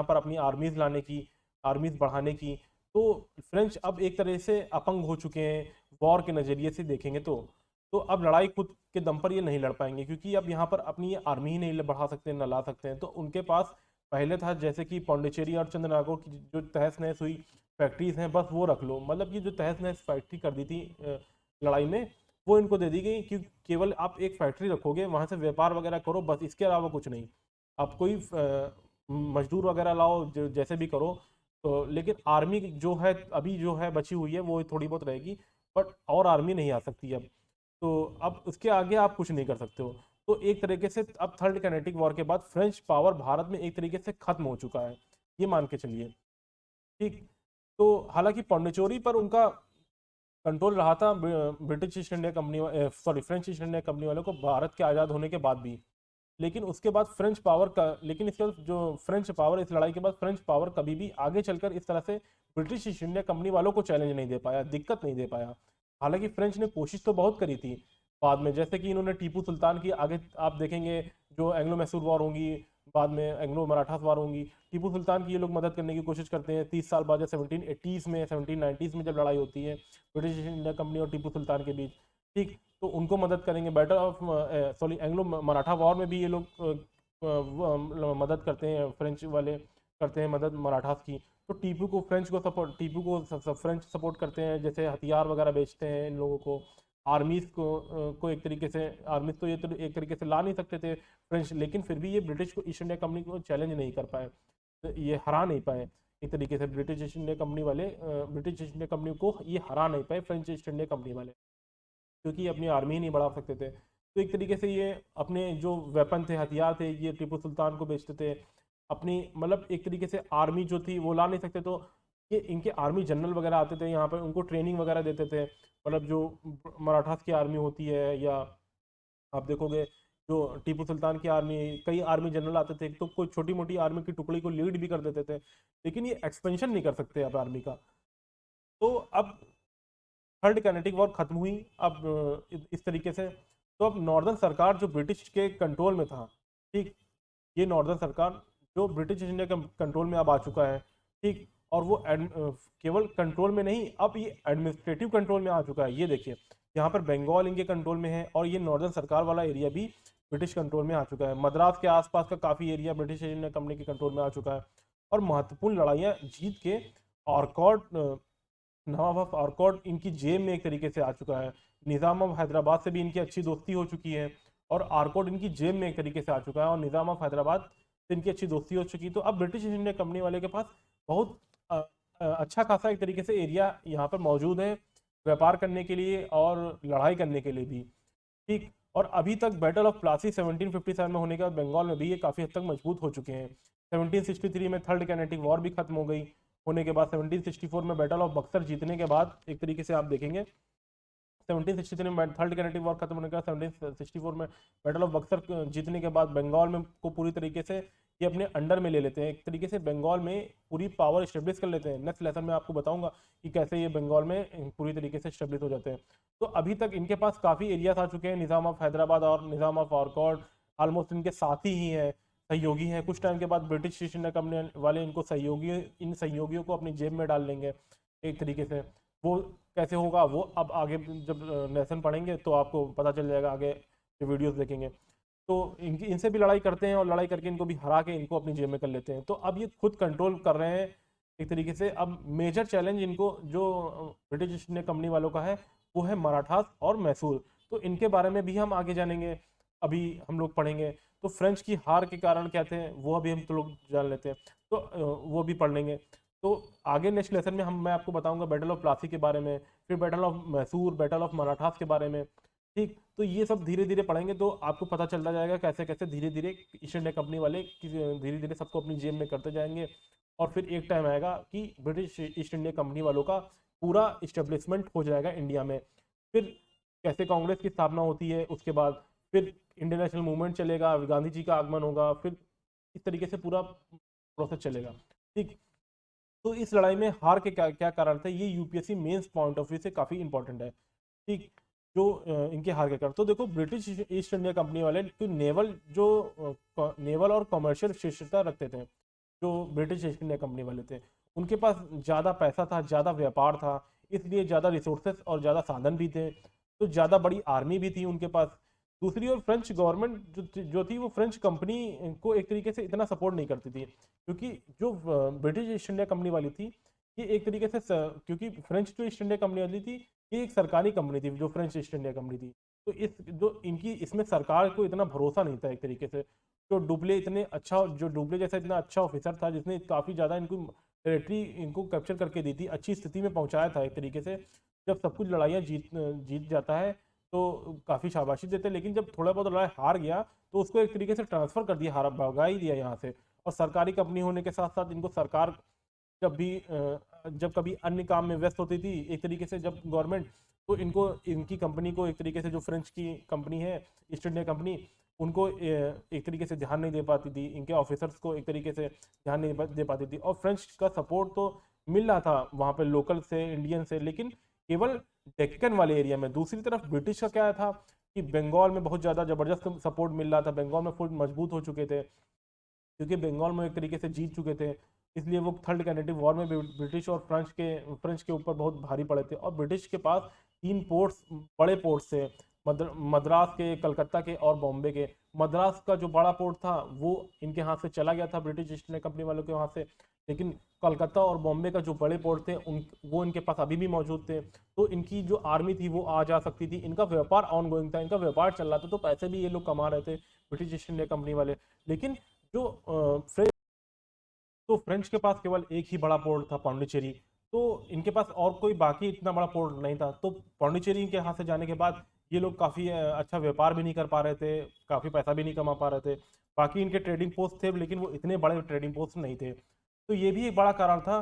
पर अपनी आर्मीज लाने की, आर्मीज बढ़ाने की। तो फ्रेंच अब एक तरह से अपंग हो चुके हैं वॉर के नज़रिए से देखेंगे तो अब लड़ाई खुद के दम पर ये नहीं लड़ पाएंगे, क्योंकि अब यहाँ पर अपनी आर्मी ही नहीं बढ़ा सकते, न ला सकते हैं। तो उनके पास पहले था जैसे कि पौंडीचेरी और चंद्रनागौर की जो तहस नहस हुई फैक्ट्रीज हैं, बस वो रख लो। मतलब कि जो तहस नहस फैक्ट्री कर दी थी लड़ाई में, वो इनको दे दी गई कि केवल आप एक फैक्ट्री रखोगे, वहां से व्यापार वगैरह करो, बस इसके अलावा कुछ नहीं। आप कोई मजदूर वगैरह लाओ, जैसे भी करो। तो लेकिन आर्मी जो है अभी जो है बची हुई है वो थोड़ी बहुत रहेगी, बट और आर्मी नहीं आ सकती अब। तो अब उसके आगे आप कुछ नहीं कर सकते हो। तो एक तरीके से अब थर्ड कैनेटिक वॉर के बाद फ्रेंच पावर भारत में एक तरीके से खत्म हो चुका है, ये मान के चलिए। ठीक। तो हालांकि पौंडीचेरी पर उनका कंट्रोल रहा था British east India company, sorry French east India company वालों को भारत के आज़ाद होने के बाद भी। लेकिन उसके बाद फ्रेंच पावर का, लेकिन इसके बाद जो फ्रेंच पावर, इस लड़ाई के बाद फ्रेंच पावर कभी भी आगे चलकर इस तरह से ब्रिटिश ईस्ट इंडिया कंपनी वालों को चैलेंज नहीं दे पाया, दिक्कत नहीं दे पाया। हालांकि फ्रेंच ने कोशिश तो बहुत करी थी बाद में, जैसे कि इन्होंने टीपू सुल्तान की, आगे आप देखेंगे जो एंग्लो मैसूर वॉर होंगी, बाद में एंग्लो मराठास वॉर होंगी, टीपू सुल्तान की ये लोग मदद करने की कोशिश करते हैं 30 साल बाद, या 1780s में 1790s में जब लड़ाई होती है ब्रिटिश ईस्ट इंडिया कंपनी और टीपू सुल्तान के बीच। ठीक। तो उनको मदद करेंगे, battle of sorry Anglo Maratha war में भी ये लोग मदद करते हैं, फ्रेंच वाले करते हैं मदद मराठास की। तो टीपू को फ्रेंच को सपोर्ट, टीपू को फ्रेंच सपोर्ट करते हैं, जैसे हथियार वगैरह बेचते हैं इन लोगों को, आर्मीज को एक तरीके से, आर्मीज तो ये तो एक तरीके से ला नहीं सकते थे फ्रेंच, लेकिन फिर भी ये ब्रिटिश को ईस्ट इंडिया कंपनी को चैलेंज नहीं कर पाए, तो ये हरा नहीं पाए एक तरीके से। ब्रिटिश ईस्ट इंडिया कंपनी वाले ब्रिटिश ईस्ट इंडिया कंपनी को ये हरा नहीं पाए फ्रेंच ईस्ट इंडिया कंपनी वाले, क्योंकि ये अपनी आर्मी ही नहीं बढ़ा सकते थे। तो एक तरीके से ये अपने जो वेपन थे, हथियार थे, ये टीपू सुल्तान को बेचते थे अपनी, मतलब एक तरीके से आर्मी जो थी वो ला नहीं सकते। तो ये इनके आर्मी जनरल वगैरह आते थे यहाँ पर, उनको ट्रेनिंग वगैरह देते थे, मतलब जो मराठास की आर्मी होती है, या आप देखोगे जो टीपू सुल्तान की आर्मी, कई आर्मी जनरल आते थे, तो कोई छोटी मोटी आर्मी की टुकड़ी को लीड भी कर देते थे। लेकिन ये एक्सपेंशन नहीं कर सकते अब आर्मी का। तो अब थर्ड कैनेटिक वॉर खत्म हुई अब इस तरीके से। तो अब नॉर्दर्न सरकार जो ब्रिटिश के कंट्रोल में था, ठीक, ये नॉर्दर्न सरकार जो ब्रिटिश इंडिया के कंट्रोल में अब आ चुका है। ठीक। और वो केवल कंट्रोल में नहीं, अब ये एडमिनिस्ट्रेटिव कंट्रोल में आ चुका है। ये देखिए यहाँ पर बंगाल इनके कंट्रोल में है, और ये नॉर्दर्न सरकार वाला एरिया भी ब्रिटिश कंट्रोल में आ चुका है। मद्रास के आसपास का काफ़ी एरिया ब्रिटिश इंडिया कंपनी के कंट्रोल में आ चुका है। और महत्वपूर्ण लड़ाइयाँ जीत के ऑर्कॉट, नवाब ऑफ आर्कॉट इनकी जेब में एक तरीके से आ चुका है। निज़ाम ऑफ हैदराबाद से भी इनकी अच्छी दोस्ती हो चुकी है, और आर्कॉट इनकी जेब में एक तरीके से आ चुका है, और निज़ाम ऑफ हैदराबाद से इनकी अच्छी दोस्ती हो चुकी है। तो अब ब्रिटिश ईस्ट इंडिया कंपनी वाले के पास बहुत अच्छा खासा एक तरीके से एरिया यहाँ पर मौजूद है व्यापार करने के लिए और लड़ाई करने के लिए भी। ठीक। और अभी तक बैटल ऑफ प्लासी 1757 में होने के बाद बंगाल में भी ये काफ़ी हद तक मजबूत हो चुके हैं। 1763 में थर्ड कैनेटिक वॉर भी खत्म हो गई, होने के बाद 1764 में बैटल ऑफ बक्सर जीतने के बाद एक तरीके से आप देखेंगे 1763 में थर्ड कैनेटिक वॉर खत्म होने का, 1764 में बैटल ऑफ बक्सर जीतने के बाद बंगाल में को पूरी तरीके से ये अपने अंडर में ले लेते हैं, एक तरीके से बंगाल में पूरी पावर स्टेब्लिश कर लेते हैं। नेक्स्ट लेसन में आपको बताऊंगा कि कैसे ये बंगाल में पूरी तरीके से स्टेब्लिश हो जाते हैं। तो अभी तक इनके पास काफ़ी एरियाज आ चुके हैं, निज़ाम ऑफ हैदराबाद और निज़ाम ऑफ आर्कॉट ऑलमोस्ट इनके साथी ही हैं, सहयोगी हैं। कुछ टाइम के बाद ब्रिटिश ईस्ट इंडिया कंपनी वाले इनको इन सहयोगियों को अपनी जेब में डाल लेंगे एक तरीके से। वो कैसे होगा वो अब आगे जब लेसन पढ़ेंगे तो आपको पता चल जाएगा, आगे जो वीडियोस देखेंगे। तो इनसे भी लड़ाई करते हैं, और लड़ाई करके इनको भी हरा के इनको अपनी जेब में कर लेते हैं। तो अब ये खुद कंट्रोल कर रहे हैं एक तरीके से। अब मेजर चैलेंज इनको जो ब्रिटिश ईस्ट इंडिया कंपनी वालों का है वो है मराठास और मैसूर। तो इनके बारे में भी हम आगे जानेंगे, अभी हम लोग पढ़ेंगे। तो फ्रेंच की हार के कारण क्या थे वो अभी हम तो लोग जान लेते हैं, तो वो भी पढ़ लेंगे। तो आगे नेक्स्ट लेसन में मैं आपको बताऊंगा बैटल ऑफ प्लासी के बारे में, फिर battle of Mysore, battle of Marathas के बारे में। ठीक। तो ये सब धीरे धीरे पढ़ेंगे तो आपको पता चलता जाएगा कैसे कैसे धीरे धीरे ईस्ट इंडिया कंपनी वाले धीरे धीरे सबको अपनी जेब में करते जाएंगे, और फिर एक टाइम आएगा कि ब्रिटिश ईस्ट इंडिया कंपनी वालों का पूरा इस्टेब्लिशमेंट हो जाएगा इंडिया में। फिर कैसे कांग्रेस की स्थापना होती है, उसके बाद फिर इंडियन नेशनल मूवमेंट चलेगा, गांधी जी का आगमन होगा, फिर इस तरीके से पूरा प्रोसेस चलेगा। ठीक। तो इस लड़ाई में हार के क्या क्या कारण थे, ये UPSC mains point of view से काफ़ी इंपॉर्टेंट है। ठीक। जो इनके हार के कारण, तो देखो ब्रिटिश ईस्ट इंडिया कंपनी वाले तो नेवल और कमर्शियल शीर्षता रखते थे। जो ब्रिटिश ईस्ट इंडिया कंपनी वाले थे उनके पास ज़्यादा पैसा था, ज़्यादा व्यापार था, इसलिए ज़्यादा रिसोर्सेस और ज़्यादा साधन भी थे, तो ज़्यादा बड़ी आर्मी भी थी उनके पास। दूसरी ओर फ्रेंच गवर्नमेंट जो थी वो फ्रेंच कंपनी को एक तरीके से इतना सपोर्ट नहीं करती थी, क्योंकि जो ब्रिटिश ईस्ट इंडिया कंपनी वाली थी ये एक तरीके से क्योंकि फ्रेंच जो ईस्ट इंडिया कंपनी वाली थी ये एक सरकारी कंपनी थी, जो फ्रेंच ईस्ट इंडिया कंपनी थी, तो इस जो इनकी इसमें सरकार को इतना भरोसा नहीं था एक तरीके से। जो डुप्ले जैसा इतना अच्छा ऑफिसर था जिसने काफ़ी ज़्यादा इनको टेरिटरी इनको कैप्चर करके दी थी, अच्छी स्थिति में पहुंचाया था एक तरीके से। जब सब कुछ लड़ाइयाँ जीत जाता है तो काफ़ी शाबाशी देते हैं, लेकिन जब थोड़ा बहुत लड़ाई हार गया तो उसको एक तरीके से ट्रांसफ़र कर दिया, हारा भगा ही दिया यहाँ से। और सरकारी कंपनी होने के साथ साथ इनको सरकार जब कभी अन्य काम में व्यस्त होती थी एक तरीके से जब गवर्नमेंट, तो इनको इनकी कंपनी को एक तरीके से जो फ्रेंच की कंपनी है ईस्ट इंडिया कंपनी, उनको एक तरीके से ध्यान नहीं दे पाती थी, इनके ऑफिसर्स को एक तरीके से ध्यान नहीं दे पाती थी। और फ्रेंच का सपोर्ट तो मिल रहा था वहाँ पे लोकल से, इंडियन से, लेकिन केवल डेक्कन वाले एरिया में। दूसरी तरफ ब्रिटिश का क्या था कि बंगाल में बहुत ज़्यादा ज़बरदस्त सपोर्ट मिल रहा था, बंगाल में फुल मजबूत हो चुके थे, क्योंकि बंगाल में एक तरीके से जीत चुके थे, इसलिए वो थर्ड कैनेटिव वॉर में ब्रिटिश और फ्रेंच के ऊपर बहुत भारी पड़े थे। और ब्रिटिश के पास 3 पोर्ट्स, बड़े पोर्ट्स थे, मद्रास के, कलकत्ता के और बॉम्बे के। मद्रास का जो बड़ा पोर्ट था वो इनके हाथ से चला गया था, ब्रिटिश ईस्ट इंडिया कंपनी वालों के हाथ से, लेकिन कलकत्ता और बॉम्बे का जो बड़े पोर्ट थे वो इनके पास अभी भी मौजूद थे, तो इनकी जो आर्मी थी वो आ जा सकती थी। इनका व्यापार ऑन गोइंग था, इनका व्यापार चल रहा था, तो पैसे भी ये लोग कमा रहे थे ब्रिटिश ईस्ट इंडिया कंपनी वाले। लेकिन जो फ्रेंच के पास केवल एक ही बड़ा पोर्ट था, पौंडीचेरी, तो इनके पास और कोई बाकी इतना बड़ा पोर्ट नहीं था। तो पौंडीचेरी के हाथ से जाने के बाद ये लोग काफ़ी अच्छा व्यापार भी नहीं कर पा रहे थे, काफ़ी पैसा भी नहीं कमा पा रहे थे। बाकी इनके ट्रेडिंग पोस्ट थे, लेकिन वो इतने बड़े ट्रेडिंग पोस्ट नहीं थे, तो ये भी एक बड़ा कारण था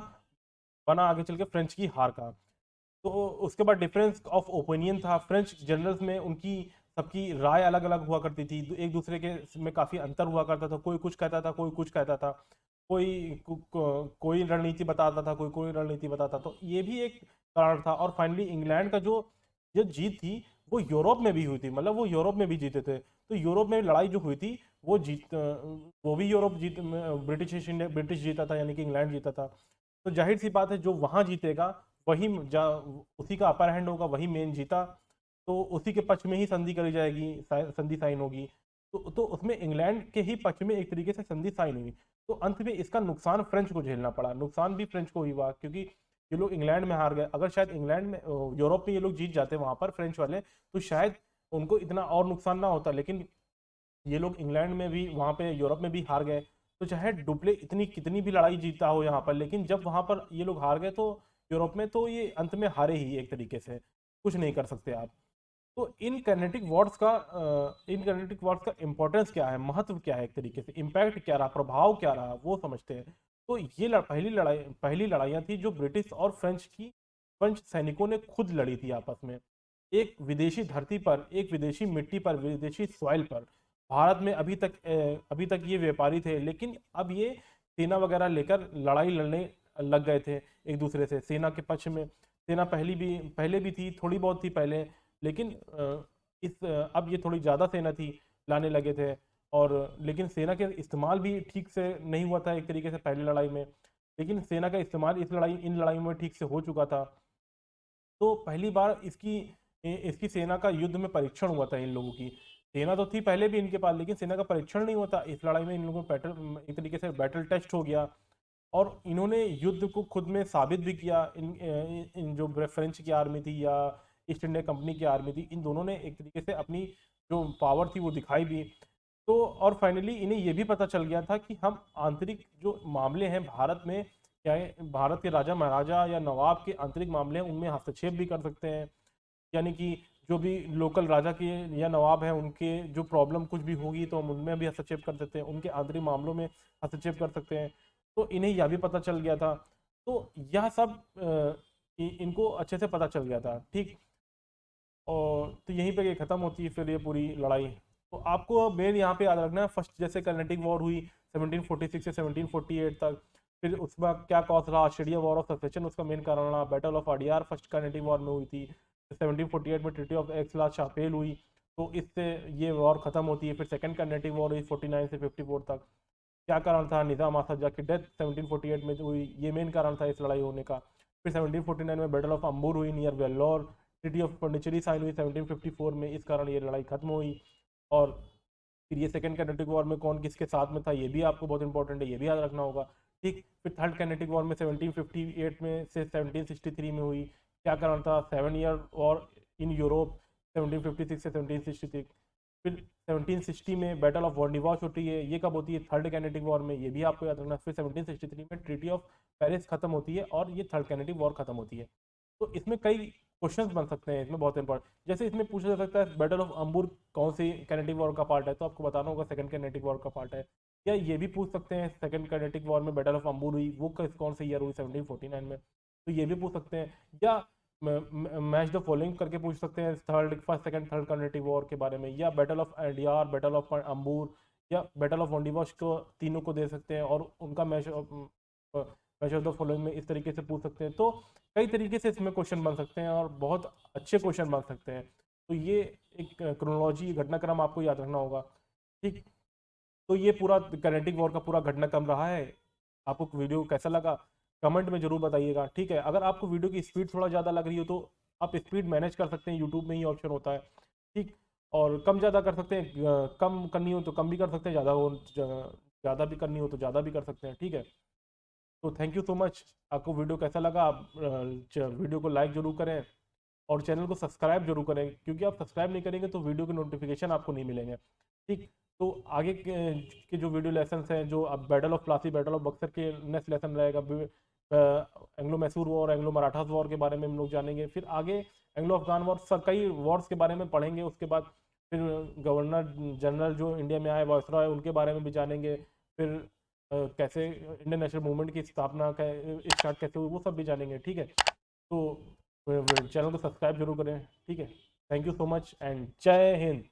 बना आगे चल के फ्रेंच की हार का। तो उसके बाद डिफरेंस ऑफ ओपिनियन था, फ्रेंच जनरल्स में उनकी सबकी राय अलग अलग हुआ करती थी, एक दूसरे के में काफ़ी अंतर हुआ करता था, कोई कुछ कहता था, कोई कुछ कहता था, कोई रणनीति बताता था, कोई रणनीति बताता, तो ये भी एक कारण था। और फाइनली इंग्लैंड का जो जीत थी वो यूरोप में भी हुई थी, मतलब वो यूरोप में भी जीते थे, तो यूरोप में लड़ाई जो हुई थी वो भी यूरोप ब्रिटिश जीता था, यानी कि इंग्लैंड जीता था। तो जाहिर सी बात है जो वहाँ जीतेगा वही उसी का अपर हैंड होगा, वही मेन जीता, तो उसी के पक्ष में ही संधि करी जाएगी, संधि साइन होगी। तो उसमें इंग्लैंड के ही पक्ष में एक तरीके से संधि साइन हुई। तो अंत में इसका नुकसान फ्रेंच को झेलना पड़ा, नुकसान भी फ्रेंच को ही हुआ, क्योंकि ये लोग इंग्लैंड में हार गए। अगर शायद इंग्लैंड में यूरोप में ये लोग जीत जाते वहां पर फ्रेंच वाले, तो शायद उनको इतना और नुकसान ना होता, लेकिन ये लोग इंग्लैंड में भी, वहां पे यूरोप में भी हार गए। तो चाहे डुप्ले इतनी कितनी भी लड़ाई जीता हो यहाँ पर, लेकिन जब वहां पर ये लोग हार गए तो यूरोप में, तो ये अंत में हारे ही एक तरीके से, कुछ नहीं कर सकते आप। तो इन कैनेटिक वॉर्स का इंपॉर्टेंस क्या है, महत्व क्या है, एक तरीके से इम्पैक्ट क्या रहा, प्रभाव क्या रहा, वो समझते हैं। तो ये पहली लड़ाइयाँ थी जो ब्रिटिश और फ्रेंच सैनिकों ने खुद लड़ी थी आपस में, एक विदेशी धरती पर, एक विदेशी मिट्टी पर, विदेशी सॉइल पर। भारत में अभी तक ये व्यापारी थे, लेकिन अब ये सेना वगैरह लेकर लड़ाई लड़ने लग गए थे एक दूसरे से, सेना के पक्ष में। सेना पहले भी थी, थोड़ी बहुत थी पहले, लेकिन अब ये थोड़ी ज़्यादा सेना थी, लाने लगे थे। और लेकिन सेना के इस्तेमाल भी ठीक से नहीं हुआ था एक तरीके से पहली लड़ाई में, लेकिन सेना का इस्तेमाल इन लड़ाई में ठीक से हो चुका था। तो पहली बार इसकी सेना का युद्ध में परीक्षण हुआ था इन लोगों की। सेना तो थी पहले भी इनके पास, लेकिन सेना का परीक्षण नहीं हुआ था। इस लड़ाई में इन लोगों को एक तरीके से बैटल टेस्ट हो गया, और इन्होंने युद्ध को खुद में साबित भी किया। इन जो फ्रेंच की आर्मी थी या ईस्ट इंडिया कंपनी की आर्मी थी, इन दोनों ने एक तरीके से अपनी जो पावर थी वो दिखाई भी। तो और फाइनली इन्हें ये भी पता चल गया था कि हम आंतरिक जो मामले हैं भारत में, चाहे भारत के राजा महाराजा या नवाब के आंतरिक मामले हैं, उनमें हस्तक्षेप भी कर सकते हैं। यानी कि जो भी लोकल राजा के या नवाब हैं उनके जो प्रॉब्लम कुछ भी होगी तो हम उनमें भी हस्तक्षेप कर सकते हैं, उनके आंतरिक मामलों में हस्तक्षेप कर सकते हैं। तो इन्हें यह भी पता चल गया था। तो यह सब इनको अच्छे से पता चल गया था, ठीक। और तो यहीं पे ये ख़त्म होती है फिर ये पूरी लड़ाई। तो आपको मेन यहाँ पे याद रखना है, फर्स्ट जैसे कर्नेटिक वॉर हुई 1746 से 1748 तक, फिर उसका क्या कॉज रहा, ऑस्ट्रेलिया वॉर ऑफ सक्सेशन उसका मेन कारण रहा, battle of Adyar first Carnatic war में हुई थी, 1748 में ट्रीटी ऑफ एक्स-ला-शापेल हुई, तो इससे ये वॉर ख़त्म होती है। फिर सेकंड कर्नेटिक वॉर हुई 49 से 54 तक, क्या कारण था, निज़ाम आसफ़ की डेथ 1748 में हुई, ये मेन कारण था इस लड़ाई होने का। फिर 1749 में बैटल ऑफ अम्बूर हुई near Vellore, treaty of Pondicherry sign हुई 1754 में, इस कारण ये लड़ाई खत्म हुई। और फिर ये सेकंड कैनेटिक वॉर में कौन किसके साथ में था ये भी आपको बहुत इंपॉर्टेंट है, ये भी याद रखना होगा, ठीक। फिर थर्ड कैनेटिक वॉर में 1758 में से 1763 में हुई, क्या कारण था, 7 ईयर वॉर इन यूरोप 1756 से 1763। फिर 1760 में बैटल ऑफ वॉन्डिवॉश होती है, ये कब होती है, थर्ड कैनेटिक वॉर में, ये भी आपको याद रखना। फिर 1763 में ट्रीटी ऑफ पेरिस खत्म होती है और ये थर्ड कैनेटिक वॉर खत्म होती है। तो इसमें कई क्वेश्चंस बन सकते हैं, इसमें बहुत इंपॉर्टेंट, जैसे इसमें पूछा जा सकता है बैटल ऑफ अम्बूर कौन सी कैनेटिक वॉर का पार्ट है, तो आपको बताना होगा सेकंड कैनेटिक वॉर का पार्ट है। या ये भी पूछ सकते हैं सेकंड कैनेटिक वॉर में बैटल ऑफ अम्बूर हुई वो कौन से ईयर हुई, 1749 में, तो ये भी पूछ सकते हैं। या मैच द फॉलोइंग करके पूछ सकते हैं third first second third Carnatic war के बारे में, या बैटल ऑफ एडियार, बैटल ऑफ अम्बूर या बैटल ऑफ वॉन्डिवॉश को, तीनों को दे सकते हैं और उनका मैच ऑफ द फॉलोइंग में इस तरीके से पूछ सकते हैं। तो कई तरीके से इसमें क्वेश्चन बन सकते हैं और बहुत अच्छे क्वेश्चन बन सकते हैं। तो ये एक क्रोनोलॉजी घटनाक्रम आपको याद रखना होगा, ठीक। तो ये पूरा करेंटिक वॉर का पूरा घटनाक्रम रहा है। आपको वीडियो कैसा लगा कमेंट में जरूर बताइएगा, ठीक है। अगर आपको वीडियो की स्पीड थोड़ा ज़्यादा लग रही हो तो आप स्पीड मैनेज कर सकते हैं, यूट्यूब में ही ऑप्शन होता है, ठीक। और कम ज़्यादा कर सकते हैं, कम करनी हो तो कम भी कर सकते हैं, ज़्यादा भी करनी हो तो ज़्यादा भी कर सकते हैं, ठीक है। तो थैंक यू सो मच। आपको वीडियो कैसा लगा, आप वीडियो को लाइक ज़रूर करें और चैनल को सब्सक्राइब जरूर करें, क्योंकि आप सब्सक्राइब नहीं करेंगे तो वीडियो के नोटिफिकेशन आपको नहीं मिलेंगे, ठीक। तो आगे के जो वीडियो लेसन्स हैं, जो अब battle of Plassey, battle of Buxar के नेक्स्ट लेसन रहेगा, Anglo Mysore war, Anglo Marathas war के बारे में हम लोग जानेंगे। फिर आगे एंग्लो अफगान वॉर, सब कई वॉर्स के बारे में पढ़ेंगे। उसके बाद फिर गवर्नर जनरल जो इंडिया में आए, वायसरॉय, उनके बारे में भी जानेंगे। फिर कैसे इंडियन नेशनल मूवमेंट की स्थापना स्टार्ट कैसे हुई वो सब भी जानेंगे, ठीक है। तो चैनल को सब्सक्राइब जरूर करें, ठीक है। Thank you so much and जय हिंद।